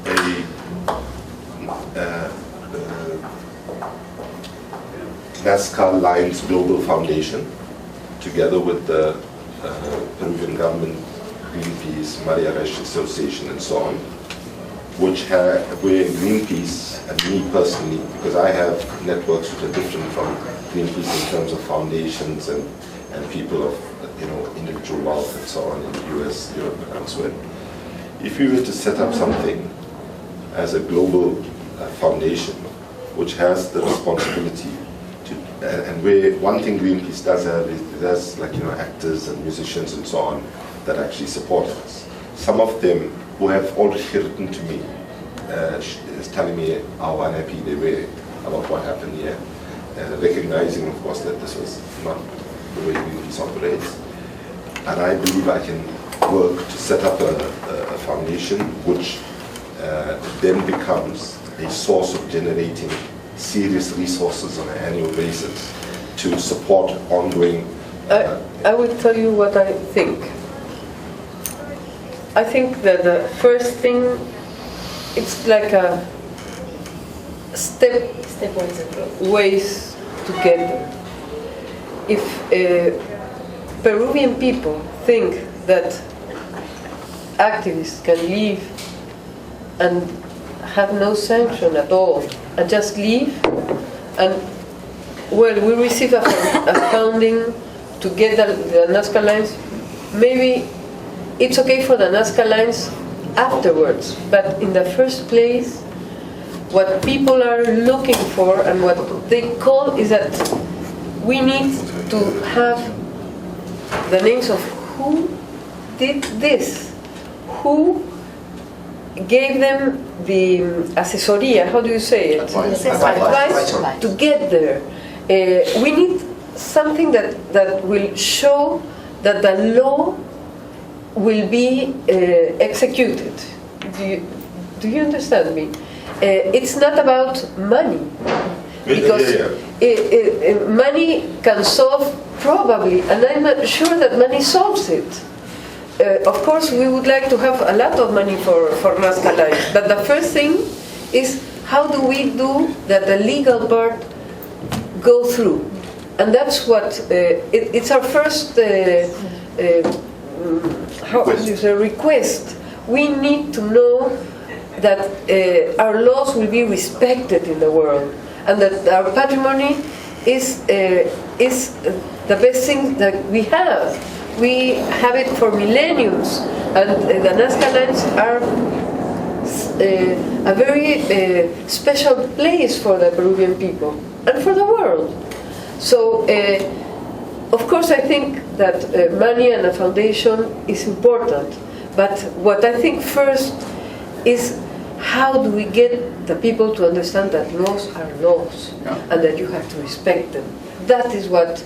E: a NASCAR Lions Global Foundation, together with the Peruvian government, Greenpeace, Maria Resch Association, and so on, where Greenpeace and me personally, because I have networks which are different from Greenpeace in terms of foundations and people of individual wealth and so on in the US, Europe, and elsewhere. If we were to set up something as a global foundation which has the responsibility to, and where one thing Greenpeace does have is there's actors and musicians and so on that actually support us. Some of them who have already written to me is telling me how unhappy they were about what happened here, recognizing, of course, that this was not the way Greenpeace operates. And I believe I can work to set up a foundation which then becomes a source of generating serious resources on an annual basis to support ongoing...
A: I will tell you what I think. I think that the first thing, it's like a stepwise ways to get there. If Peruvian people think that activists can leave and have no sanction at all and just leave, and well, we receive a funding to get the Nazca lines, maybe it's okay for the Nazca lines afterwards, but in the first place, what people are looking for and what they call is that we need to have the names of who did this, who gave them the asesoría, how do you say it? Advice to get there. We need something that will show that the law will be executed. Do you understand me? It's not about money, because money can solve probably, and I'm not sure that money solves it. Of course, we would like to have a lot of money for Nazca lines, but the first thing is how do we do that the legal part go through, and that's what it's our first. Request. We need to know that our laws will be respected in the world, and that our patrimony is the best thing that we have. We have it for millenniums, and the Nazca lines are a very special place for the Peruvian people and for the world. So. Of course, I think that money and a foundation is important, but what I think first is how do we get the people to understand that laws are laws, and that you have to respect them. That is what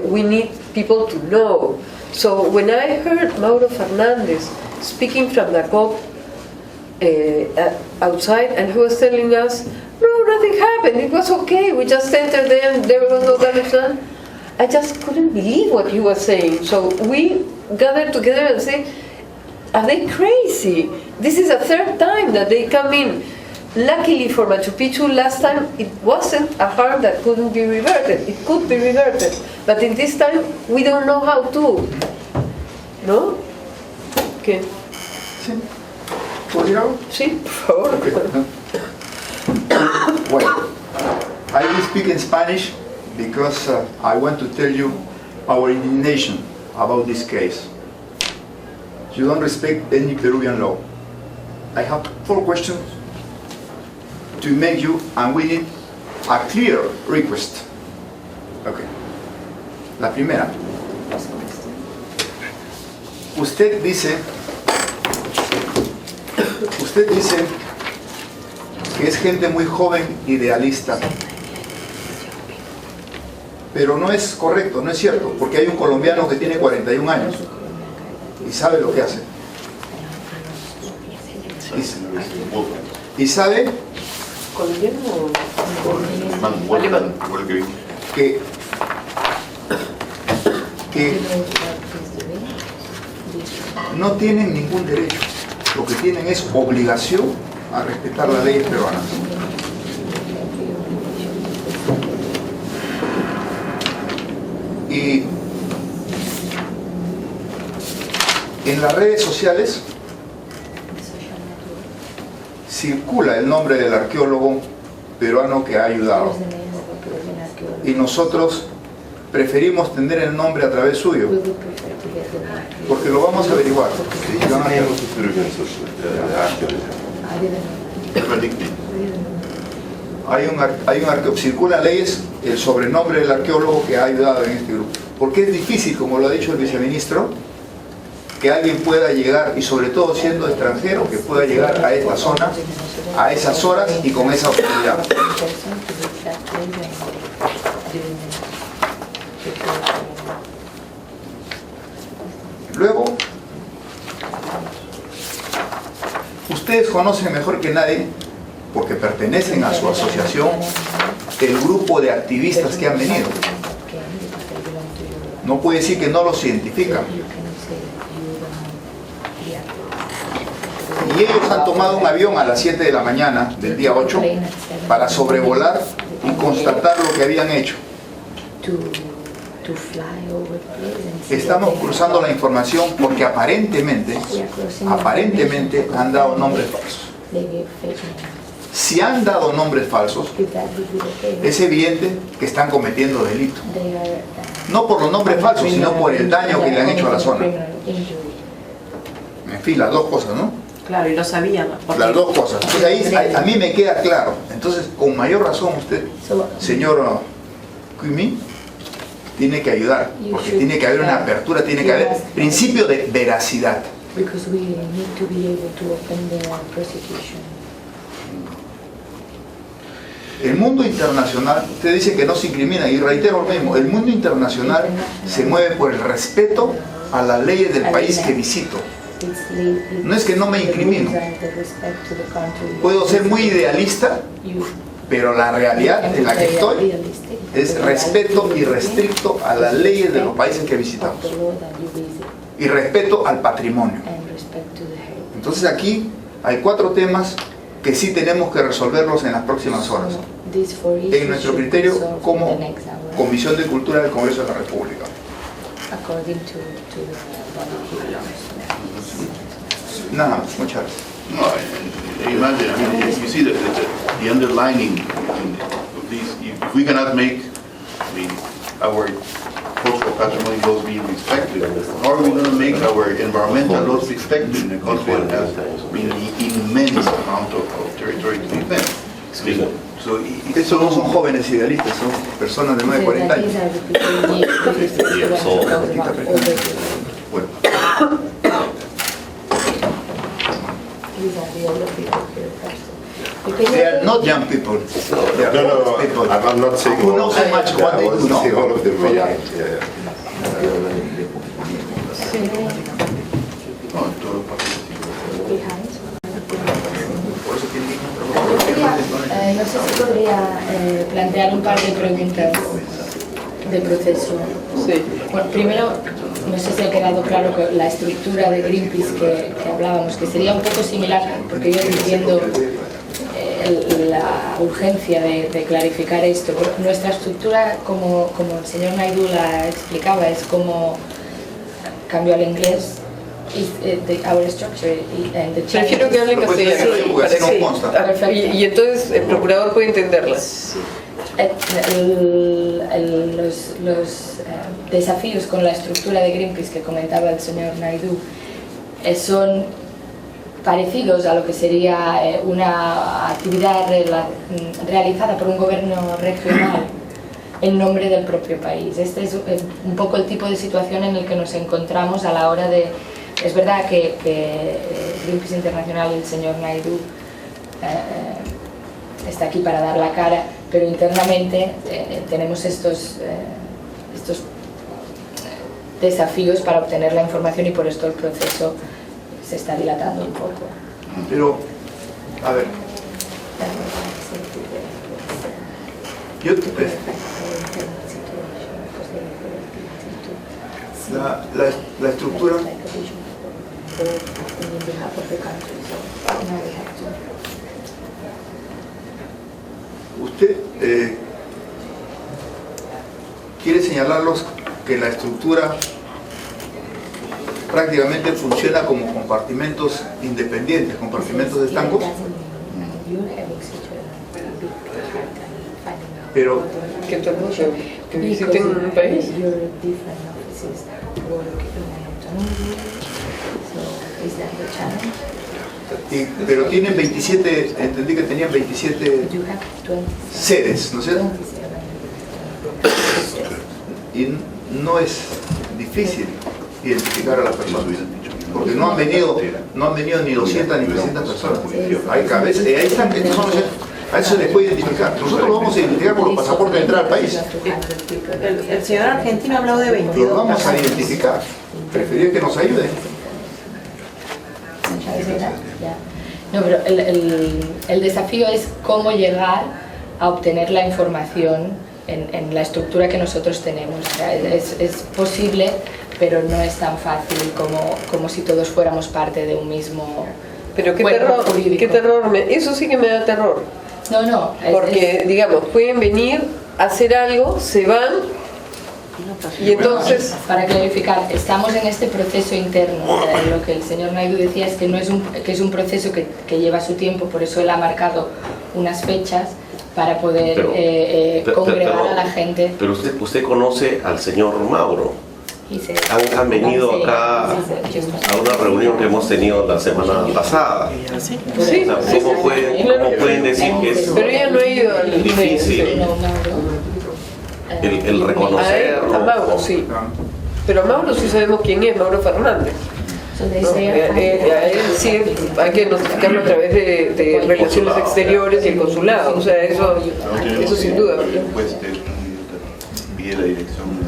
A: we need people to know. So when I heard Mauro Fernandez speaking from the COP outside, and he was telling us, no, nothing happened, it was okay, we just entered there and there was no damage done. I just couldn't believe what he was saying. So we gathered together and say, are they crazy? This is the third time that they come in. Luckily for Machu Picchu, last time it wasn't a harm that couldn't be reverted. It could be reverted. But in this time, we don't know how to. ¿No? ¿Qué?
D: Sí. ¿Puedo decir algo?
A: Sí, por favor.
D: Okay. Well, I will speak in Spanish because I want to tell you our indignation about this case. You don't respect any Peruvian law. I have 4 questions to make you, and we need a clear request. Okay. La primera. Usted dice que es gente muy joven, idealista. Pero no es correcto, no es cierto, porque hay un colombiano que tiene 41 años y sabe lo que hace. Y sabe
A: ¿Colombiano o
B: Alemán,
D: que no tienen ningún derecho, lo que tienen es obligación a respetar las leyes peruanas. Y en las redes sociales circula el nombre del arqueólogo peruano que ha ayudado. Y nosotros preferimos tener el nombre a través suyo, porque lo vamos a averiguar. Circulan leyes, el sobrenombre del arqueólogo que ha ayudado en este grupo. Porque es difícil, como lo ha dicho el viceministro, que alguien pueda llegar, y sobre todo siendo extranjero, que pueda llegar a esta zona, a esas horas y con esa autoridad. Luego, ustedes conocen mejor que nadie, porque pertenecen a su asociación, el grupo de activistas que han venido. No puede decir que no los identifican. Y ellos han tomado un avión a las 7 de la mañana del día 8 para sobrevolar y constatar lo que habían hecho. Estamos cruzando la información porque aparentemente han dado nombres falsos. Si han dado nombres falsos, es evidente que están cometiendo delito. No por los nombres falsos, sino por el daño que le han hecho a la zona. En fin, las dos cosas, ¿no?
G: Claro, y lo sabían.
D: Las dos cosas. Entonces ahí a mí me queda claro. Entonces, con mayor razón usted, señor Cuimí, tiene que ayudar, porque tiene que haber una apertura, tiene que haber principio de veracidad. El mundo internacional, usted dice que no se incrimina, y reitero lo mismo, el mundo internacional se mueve por el respeto a las leyes del país que visito. No es que no me incrimino. Puedo ser muy idealista, pero la realidad en la que estoy es respeto irrestricto a las leyes de los países que visitamos y respeto al patrimonio. Entonces aquí hay 4 temas que sí tenemos que resolverlos en las próximas horas, en nuestro criterio como Comisión de Cultura del Congreso de la República. Nada más, muchas gracias.
B: No, imagine, I mean, you see the underlining of these, if we cannot make, I mean, our cultural patrimony laws being respected, how are we going to make our environmental laws respected in a country that has, I mean, immense amount of territory to defend? So,
D: Estos no son jóvenes idealistas, son personas de más de 40 años. Bueno. They are not young people. They are old people.
E: I'm not saying
D: Who
E: all
D: know
E: of
D: so
E: them.
D: much what
E: I
D: they do
E: wasn't saying all
D: know.
E: of them were young.
C: No sé si podría plantear un par de preguntas de proceso.
A: Sí.
C: Bueno, primero, no sé si ha quedado claro que la estructura de Greenpeace que hablábamos, que sería un poco similar, porque yo entiendo la urgencia de clarificar esto. Nuestra estructura, como el señor Naidu la explicaba, es como, cambio al inglés, our structure and the
A: Prefiero que hable en castellano.
D: Porque así no consta.
A: Y entonces el procurador puede entenderla.
C: Los desafíos con la estructura de Greenpeace que comentaba el señor Naidu son parecidos a lo que sería una actividad realizada por un gobierno regional en nombre del propio país. Este es un poco el tipo de situación en el que nos encontramos a la hora de... Es verdad que Greenpeace Internacional y el señor Naidu está aquí para dar la cara, pero internamente tenemos estos desafíos para obtener la información y por esto el proceso se está dilatando un poco.
D: Pero, a ver, yo la estructura usted quiere señalarlos que la estructura prácticamente funciona como compartimentos independientes, compartimentos estancos, pero
A: ¿Qué tal mucho? ¿Que visiten un país?
D: pero tienen 27, entendí que tenían 27 sedes, ¿no es cierto? Y no es difícil identificar a las personas, porque no han venido ni 200 ni 300 personas. Hay cabezas, ahí están, a eso se les puede identificar. Nosotros lo vamos a identificar por los pasaportes de entrada al país.
G: El señor argentino ha hablado de 22.
D: Los vamos a identificar. Preferiría que nos ayuden.
C: No, pero el desafío es cómo llegar a obtener la información en la estructura que nosotros tenemos. O sea, es posible, pero no es tan fácil como si todos fuéramos parte de un mismo
A: Pero qué
C: cuerpo
A: terror,
C: jurídico.
A: qué terror, eso sí que me da terror.
C: No,
A: Porque, digamos, pueden venir a hacer algo, se van, y entonces...
C: Para clarificar, estamos en este proceso interno. Lo que el señor Naidu decía es que es un proceso que lleva su tiempo, por eso él ha marcado unas fechas para poder congregar a la gente.
F: Pero usted conoce al señor Mauro. Han venido acá a una reunión que hemos tenido la semana pasada.
A: Sí,
F: ¿Cómo pueden decir que es
A: pero ella no ha ido al
F: difícil el reconocerlo?
A: A Mauro, sí. Pero a Mauro sí sabemos quién es, Mauro Fernández. ¿No? A él sí hay que notificarlo a través de Relaciones Exteriores y el consulado. O sea, eso sin duda.
B: Envíe la dirección.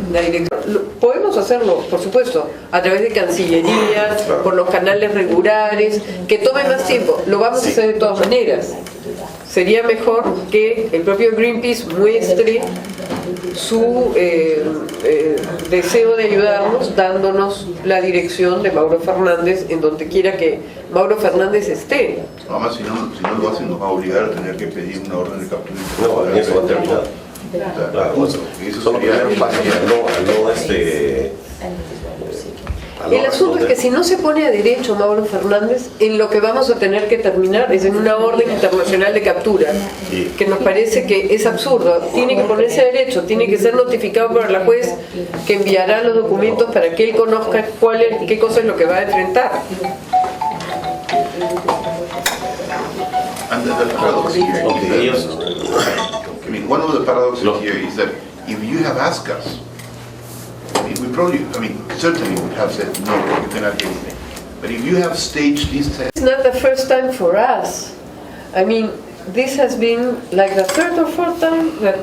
A: Podemos hacerlo, por supuesto, a través de Cancillería, por los canales regulares, que tome más tiempo. Lo vamos a hacer de todas maneras. Sería mejor que el propio Greenpeace muestre su deseo de ayudarnos dándonos la dirección de Mauro Fernández en donde quiera que Mauro Fernández esté.
B: Además, si no lo hacen, nos va a obligar a tener que pedir una orden de captura.
F: No, en eso va a terminar. Claro, eso son los primeros pasos.
A: El asunto es que si no se pone a derecho Mauro Fernández, en lo que vamos a tener que terminar es en una orden internacional de captura, que nos parece que es absurdo. Tiene que ponerse a derecho, tiene que ser notificado por la juez que enviará los documentos para que él conozca qué cosa es lo que va a enfrentar.
B: And the paradox here is that, I mean, one of the paradoxes here is that if you have asked us, we probably, certainly would have said, no, you cannot get anything. But if you have staged this test...
A: It's not the first time for us. I mean, this has been like the third or fourth time that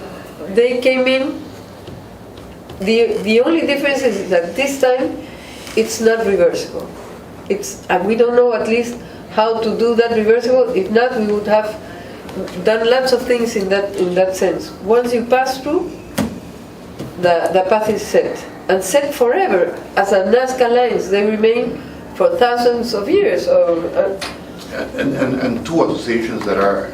A: they came in. The only difference is that this time it's not reversible. And we don't know at least how to do that reversible. If not, we would have done lots of things in that sense. Once you pass through, the path is set. And set forever. As a Nazca lines, they remain for thousands of years.
B: And two associations that are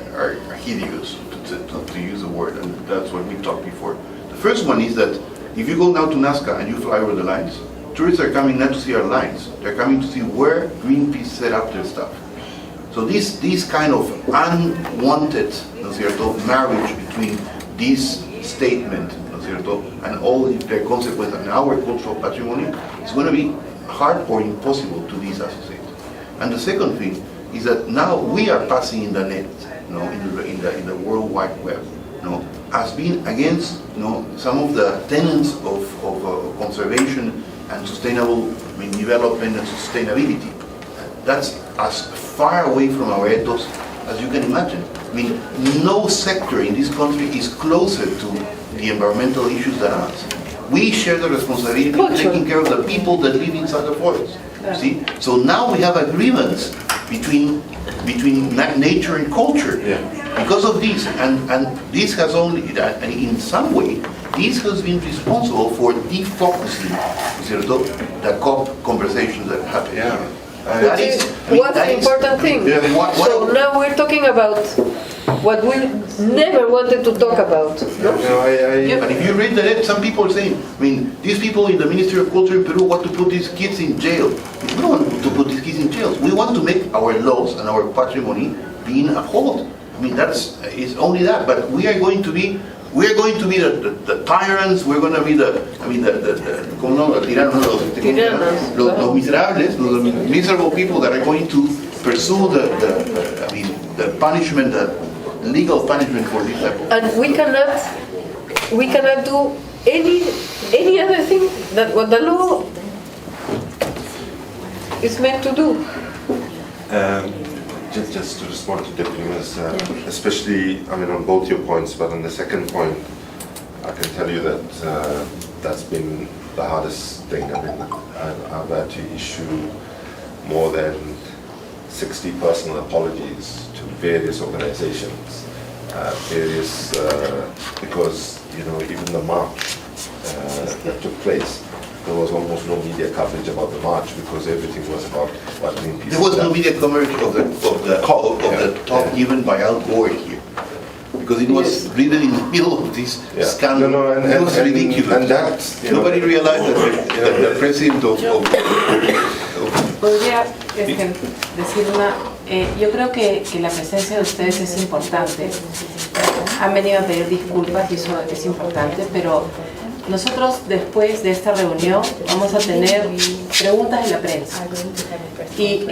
B: hideous, to use the word, and that's what we talked before. The first one is that if you go now to Nazca and you fly over the lines, tourists are coming not to see our lines, they're coming to see where Greenpeace set up their stuff. So this kind of unwanted, ¿no es cierto?, marriage between this statement, ¿no es cierto?, and all their consequences and our cultural patrimony is going to be hard or impossible to disassociate. And the second thing is that now we are passing in the net, in the World Wide Web, as being against some of the tenets of conservation and sustainable development and sustainability. That's as far away from our ethos as you can imagine. I mean, no sector in this country is closer to the environmental issues than us. We share the responsibility of taking care of the people that live inside the forest. See? So now we have agreements between nature and culture because of this. And this has only, in some way, this has been responsible for defocusing, ¿cierto?, the COP conversations that happen.
A: That is what's the important thing. So now we're talking about what we never wanted to talk about. No?
B: And if you read that, some people are saying, I mean, these people in the Ministry of Culture in Peru want to put these kids in jail. We don't want to put these kids in jail. We want to make our laws and our patrimony being upheld. I mean, it's only that. But we are going to be the tyrants. We're going to be los miserables, los miserable people that are going to pursue the punishment, the legal punishment for this type of.
A: And we cannot do any other thing than what the law is meant to do.
E: Just to respond to Deputy Minister, especially, I mean, on both your points, but on the second point, I can tell you that that's been the hardest thing. I mean, I've had to issue more than 60 personal apologies to various organizations, because, you know, even the march that took place, there was almost no media coverage about the march because everything was about what Greenpeace.
B: There was no media coverage of the talk given by Al Gore here, because it was written in the middle of this scandal. It was ridiculous.
E: And that,
B: nobody realized that the president of
G: Podría decir yo creo que la presencia de ustedes es importante. Han venido a pedir disculpas y eso es importante, pero nosotros después de esta reunión vamos a tener preguntas de la prensa. Y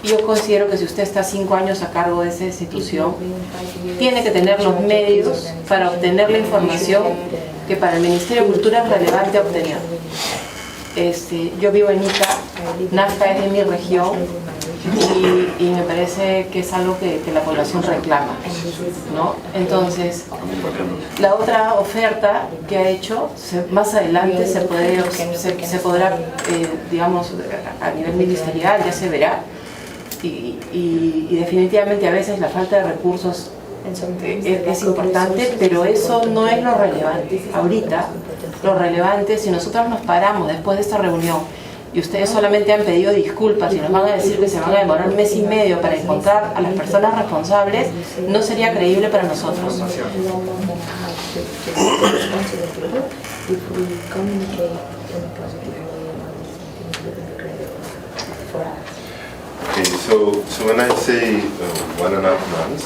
G: yo considero que si usted está 5 años a cargo de esa institución, tiene que tener los medios para obtener la información que para el Ministerio de Cultura es relevante obtener. Yo vivo en Ica, Nazca es de mi región y me parece que es algo que la población reclama, ¿no? Entonces, la otra oferta que ha hecho, más adelante se podrá, digamos, a nivel ministerial ya se verá y definitivamente a veces la falta de recursos es importante, pero eso no es lo relevante. Ahorita, lo relevante, si nosotros nos paramos después de esta reunión y ustedes solamente han pedido disculpas y nos van a decir que se van a demorar 1 mes y medio para encontrar a las personas responsables, no sería creíble para nosotros.
E: Okay, so when I say 1.5 months,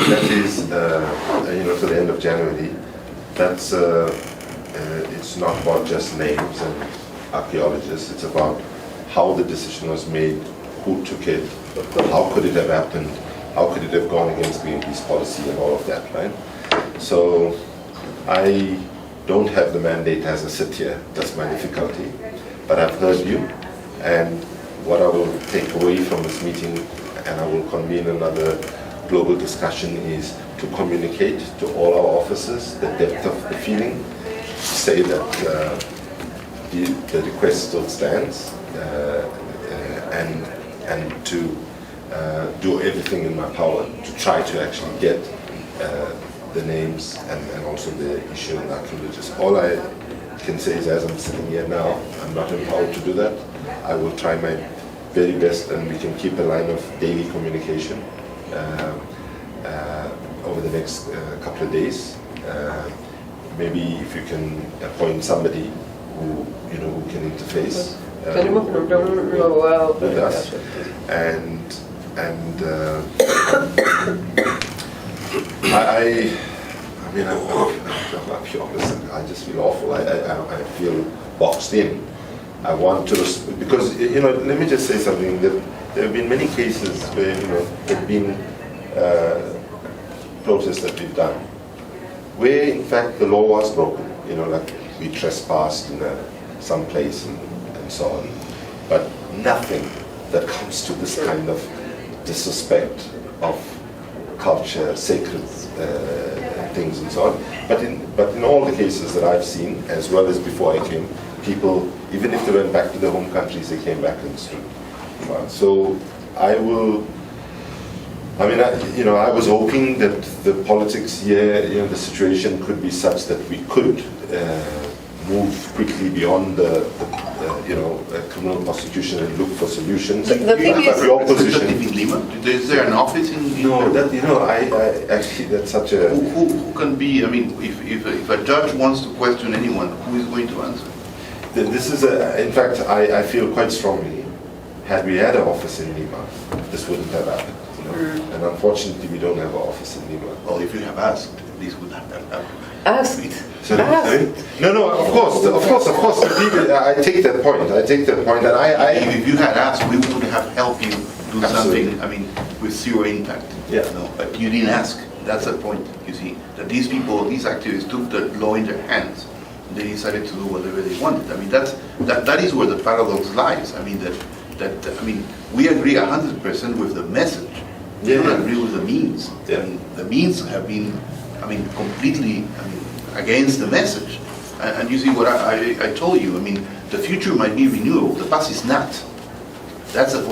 E: that is, to the end of January, that's, it's not about just names and archaeologists, it's about how the decision was made, who took it, how could it have happened, how could it have gone against Greenpeace policy and all of that, right? So I don't have the mandate as I sit here, that's my difficulty, but I've heard you, and what I will take away from this meeting, and I will convene another global discussion, is to communicate to all our officers the depth of the feeling, to say that the request still stands, and to do everything in my power to try to actually get the names and also the issue and archaeologists. All I can say is, as I'm sitting here now, I'm not empowered to do that. I will try my very best, and we can keep a line of daily communication over the next couple of days. Maybe if you can appoint somebody who who can interface with us, and I mean, I'll be honest, I just feel awful. I feel boxed in. I want to, because, let me just say something, that there have been many cases where, there have been protests that we've done, where in fact the law was broken, like we trespassed in some place and so on, but nothing that comes to this kind of disrespect of culture, sacred things and so on. But in all the cases that I've seen, as well as before I came, people, even if they went back to their home countries, they came back and stood. So I was hoping that the politics here, the situation could be such that we could move quickly beyond the criminal prosecution and look for solutions.
A: The thing is,
B: Your position in Lima? Is there an office in Lima?
E: No, I actually, that's such a...
B: Who can be, I mean, if a judge wants to question anyone, who is going to answer?
E: This is in fact, I feel quite strongly, had we had an office in Lima, this wouldn't have happened. And unfortunately, we don't have an office in Lima.
B: Well, if you have asked, this would have happened.
A: asked.
E: No, of course. The people, I take that point. And
B: If you had asked, we would have helped you do
E: Absolutely.
B: something, I mean, with zero impact.
E: Yeah.
B: No, but you didn't ask. That's the point, you see, that these people, these activists took the law in their hands. They decided to do whatever they wanted. I mean, that is where the paradox lies. I mean, we agree 100% with the message. We don't agree with the means.
E: Yeah.
B: I mean, the means have been, completely, against the message. And you see what I told you. I mean, the future might be renewable. The past is not. That's the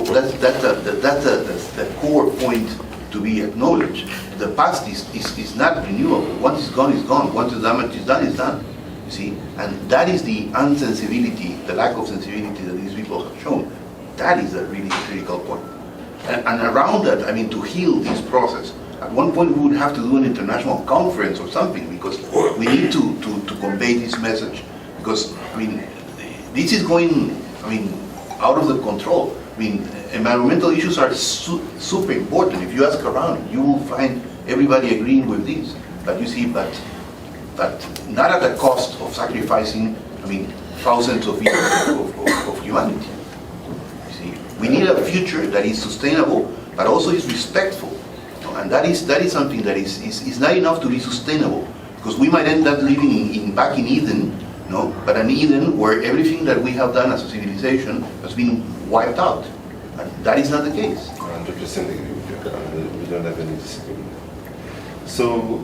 B: core point to be acknowledged. The past is not renewable. Once it's gone, it's gone. Once the damage is done, it's done. You see, and that is the unsensibility, the lack of sensibility that these people have shown. That is a really critical point. And around that, I mean, to heal this process, at one point we would have to do an international conference or something, because we need to convey this message. Because, I mean, this is going, out of the control. I mean, environmental issues are super important. If you ask around, you will find everybody agreeing with this. But you see, but not at the cost of sacrificing, thousands of years of humanity. We need a future that is sustainable, but also is respectful. And that is something that is not enough to be sustainable, because we might end up living back in Eden, but an Eden where everything that we have done as a civilization has been wiped out. And that is not the case.
E: 100% agree with you. We don't have any disagreement. So,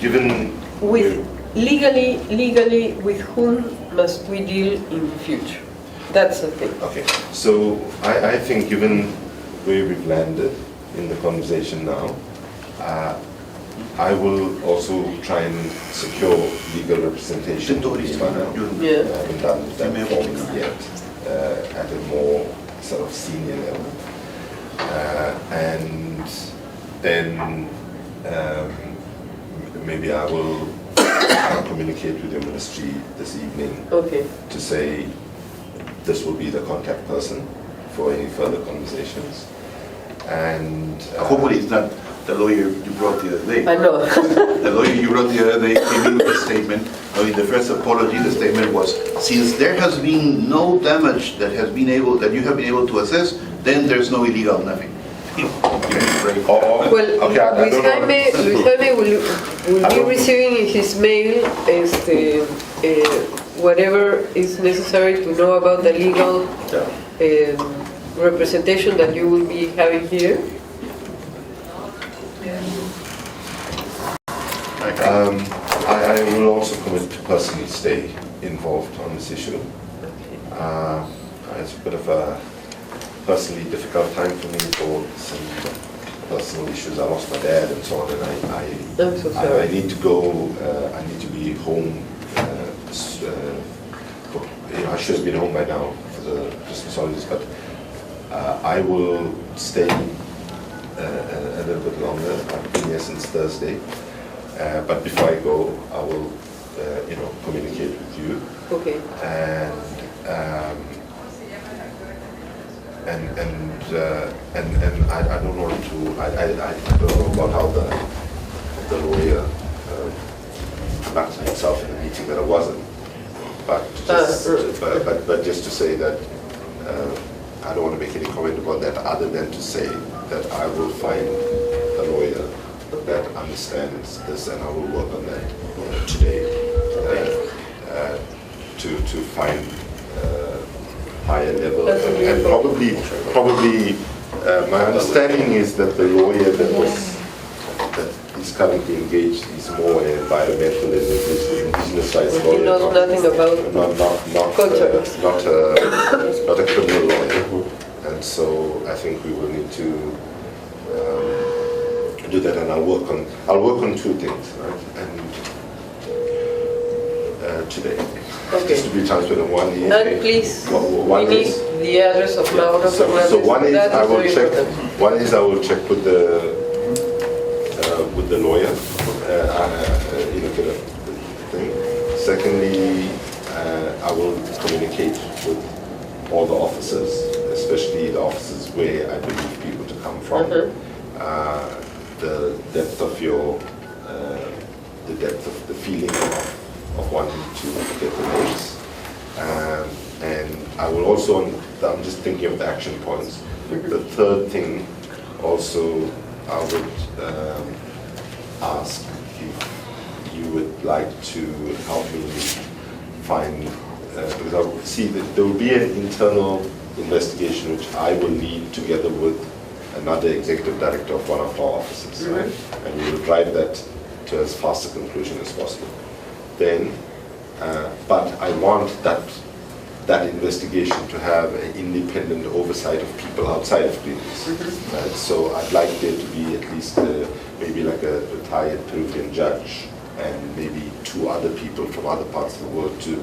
E: given...
A: Legally, with whom must we deal in the future? That's the thing.
E: Okay, so I think given where we've landed in the conversation now, I will also try and secure legal representation to Lima now.
A: Yeah.
E: I haven't done that formally yet, at a more sort of senior level. And then maybe I will communicate with the ministry this evening to say this will be the contact person for any further conversations. And
B: hopefully it's not the lawyer you brought the other day.
A: I know.
B: The lawyer you brought the other day came in with a statement. The first apology, the statement was, since there has been no damage that you have been able to assess, then there's no illegal nothing.
A: Well, Luis Jaime will be receiving in his mail whatever is necessary to know about the legal representation that you will be having here.
E: I will also commit to personally stay involved on this issue. It's a bit of a personally difficult time for me for some personal issues. I lost my dad and so on, and
A: I'm so sorry.
E: I need to go. I need to be home. I should have been home by now for the Christmas holidays, but I will stay a little bit longer. I've been here since Thursday, but before I go, I will, communicate with you.
A: Okay.
E: And I don't want to. I don't know about how the lawyer conducted himself in the meeting, that I wasn't. But just to say that I don't want to make any comment about that, other than to say that I will find a lawyer that understands this, and I will work on that today to find higher level and probably My understanding is that the lawyer that is currently engaged is more an environmental and business rights lawyer.
A: He knows nothing about contracts.
E: Not a criminal lawyer. And so I think we will need to do that, and I'll work on two things, right? And today.
A: Okay.
E: Just to be transparent, one is...
A: And please,
E: one
A: we need
E: is-
A: the address of Mauro Fernandez.
E: So one is
A: That
E: I will
A: very
E: check.
A: important.
E: One is I will check with the lawyer. Get a thing. Secondly, I will communicate with all the officers, especially the officers where I believe people to come from. The depth of the feeling of wanting to get the names. And I will also, I'm just thinking of the action points. The third thing also, I would ask if you would like to help me find, because I will see that there will be an internal investigation which I will lead together with another executive director of one of our offices, right? And we will drive that to as fast a conclusion as possible. Then, but I want that investigation to have an independent oversight of people outside of Greenpeace. Right? So I'd like there to be at least maybe like a retired Peruvian judge and maybe two other people from other parts of the world to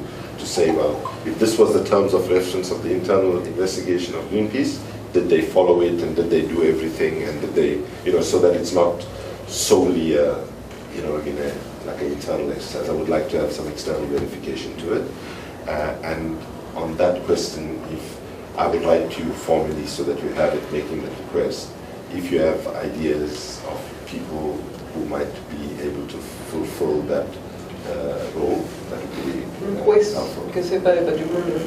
E: say, well, if this was the terms of reference of the internal investigation of Greenpeace, did they follow it and did they do everything and did they, so that it's not solely like an internal exercise. I would like to have some external verification to it. And on that question, if I would write to you formally so that you have it making the request, if you have ideas of people who might be able to fulfill that role, that would be
A: Pues,
E: helpful.
A: que sepa de patrimonio.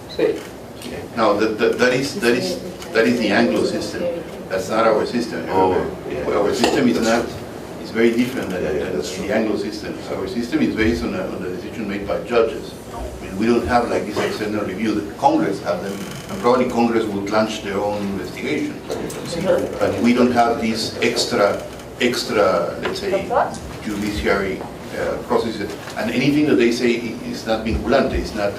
A: Sí.
B: Okay. Now, that is the Anglo system. That's not our system.
E: Oh, yeah.
B: Our system is
E: That's
B: not. It's very different than
E: that's true.
B: the Anglo system. Our system is based on a decision made by judges. I mean, we don't have like this external review that Congress have them, and probably Congress would launch their own investigation. But we don't have these extra, let's say, judiciary processes. And anything that they say is not vinculante. It's not.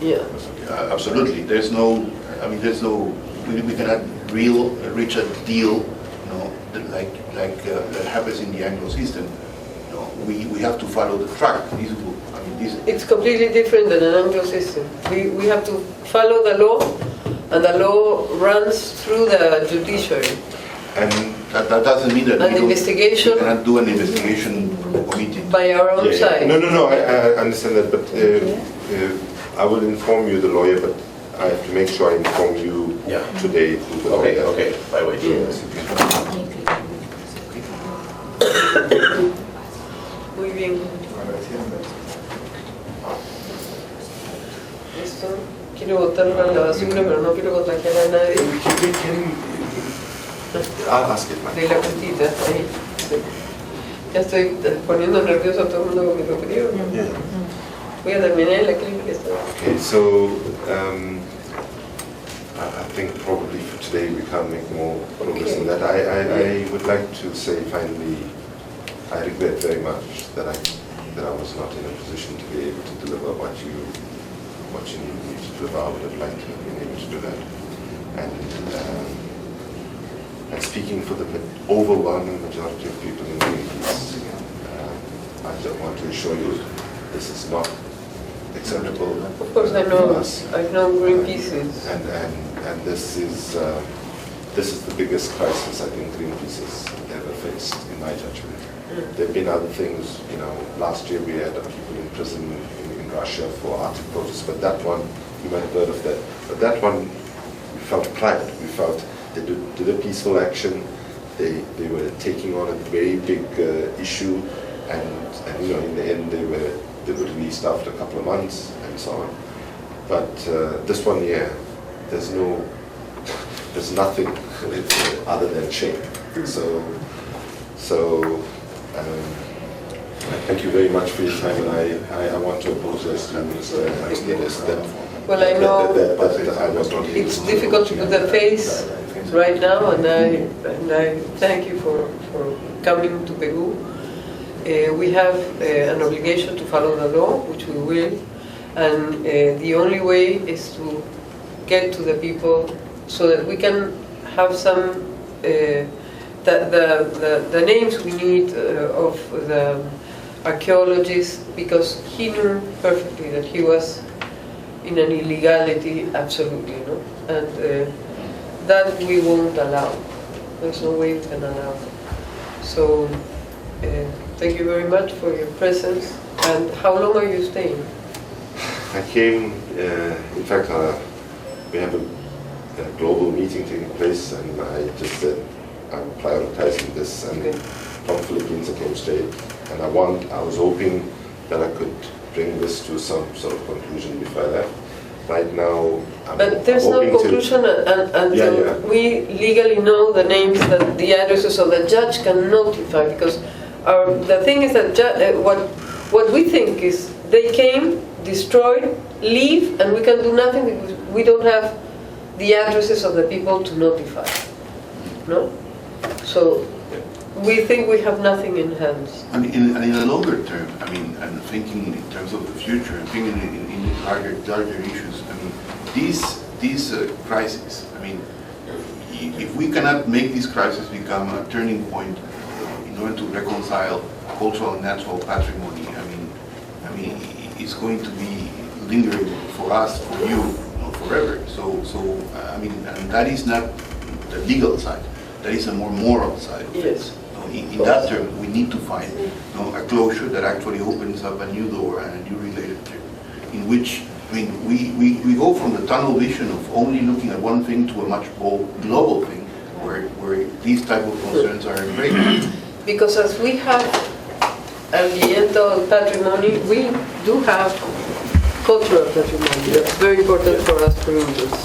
A: Yeah.
B: Absolutely. There's no. We cannot reach a deal, like that happens in the Anglo system. We have to follow the track.
A: It's completely different than an Anglo system. We have to follow the law, and the law runs through the judiciary.
B: And that doesn't mean that
A: An investigation
B: we cannot do an investigation committee.
A: by our own side.
E: No, I understand that, but I will inform you, the lawyer, but I have to make sure I inform you today. Through the lawyer.
F: Okay, by way.
A: Muy bien. Esto quiero botarlo a la basura, pero no quiero contagiar a nadie.
E: I'll ask it, man.
A: De la puntita, ahí. Sí. Ya estoy poniendo nervioso a todo el mundo con mi frío.
E: Yeah.
A: Voy a terminar en la clínica esta vez.
E: Okay, so I think probably for today we can't make more progress than that. I would like to say finally, I regret very much that I was not in a position to be able to deliver what you needed me to deliver. I would have liked to have been able to do that. And speaking for the overwhelming majority of people in Greenpeace, I just want to assure you this is not acceptable.
A: Of course, I know Greenpeace is.
E: And this is the biggest crisis I think Greenpeace has ever faced, in my judgment. There have been other things, last year we had people in prison in Russia for Arctic protests, but that one, you might have heard of that, but that one we felt pride, we felt they did a peaceful action, they were taking on a very big issue, and in the end they were released after a couple of months and so on. But this one, there's nothing other than shame. So thank you very much for your time, and I want to apologize to Mr. Martinez that
A: Well, I know
E: But I was not able
A: it's
E: to-
A: difficult to put a face right now, and I thank you for coming to Peru. We have an obligation to follow the law, which we will, and the only way is to get to the people so that we can have some the names we need of the archaeologists, because he knew perfectly that he was in an illegality, absolutely, no? And that we won't allow. There's no way we can allow. So, thank you very much for your presence. And how long are you staying?
E: I came, in fact, we have a global meeting taking place, and I just said I'm prioritizing this, and
A: Okay.
E: from Philippines I came straight, and I was hoping that I could bring this to some sort of conclusion before I left. Right now,
A: But there's no
E: hoping to-
A: conclusion until
E: Yeah.
A: we legally know the names, the addresses, so the judge can notify. Because the thing is that what we think is they came, destroyed, leave, and we can do nothing because we don't have the addresses of the people to notify. No? So we think we have nothing in hands.
B: And in a longer term, I mean, and thinking in terms of the future, and thinking in larger issues, I mean, these crises, I mean, if we cannot make these crises become a turning point in order to reconcile cultural and natural patrimony, I mean, it's going to be lingering for us, for you, forever. So I mean, and that is not the legal side. That is a more moral side of
A: Yes.
B: things. In that term, we need to find a closure that actually opens up a new door and a new relationship, in which, I mean, we go from the tunnel vision of only looking at one thing to a much more global thing, where these type of concerns are embraced.
A: Because as we have ambiental patrimony, we do have cultural patrimony. That's very important for us Peruvians.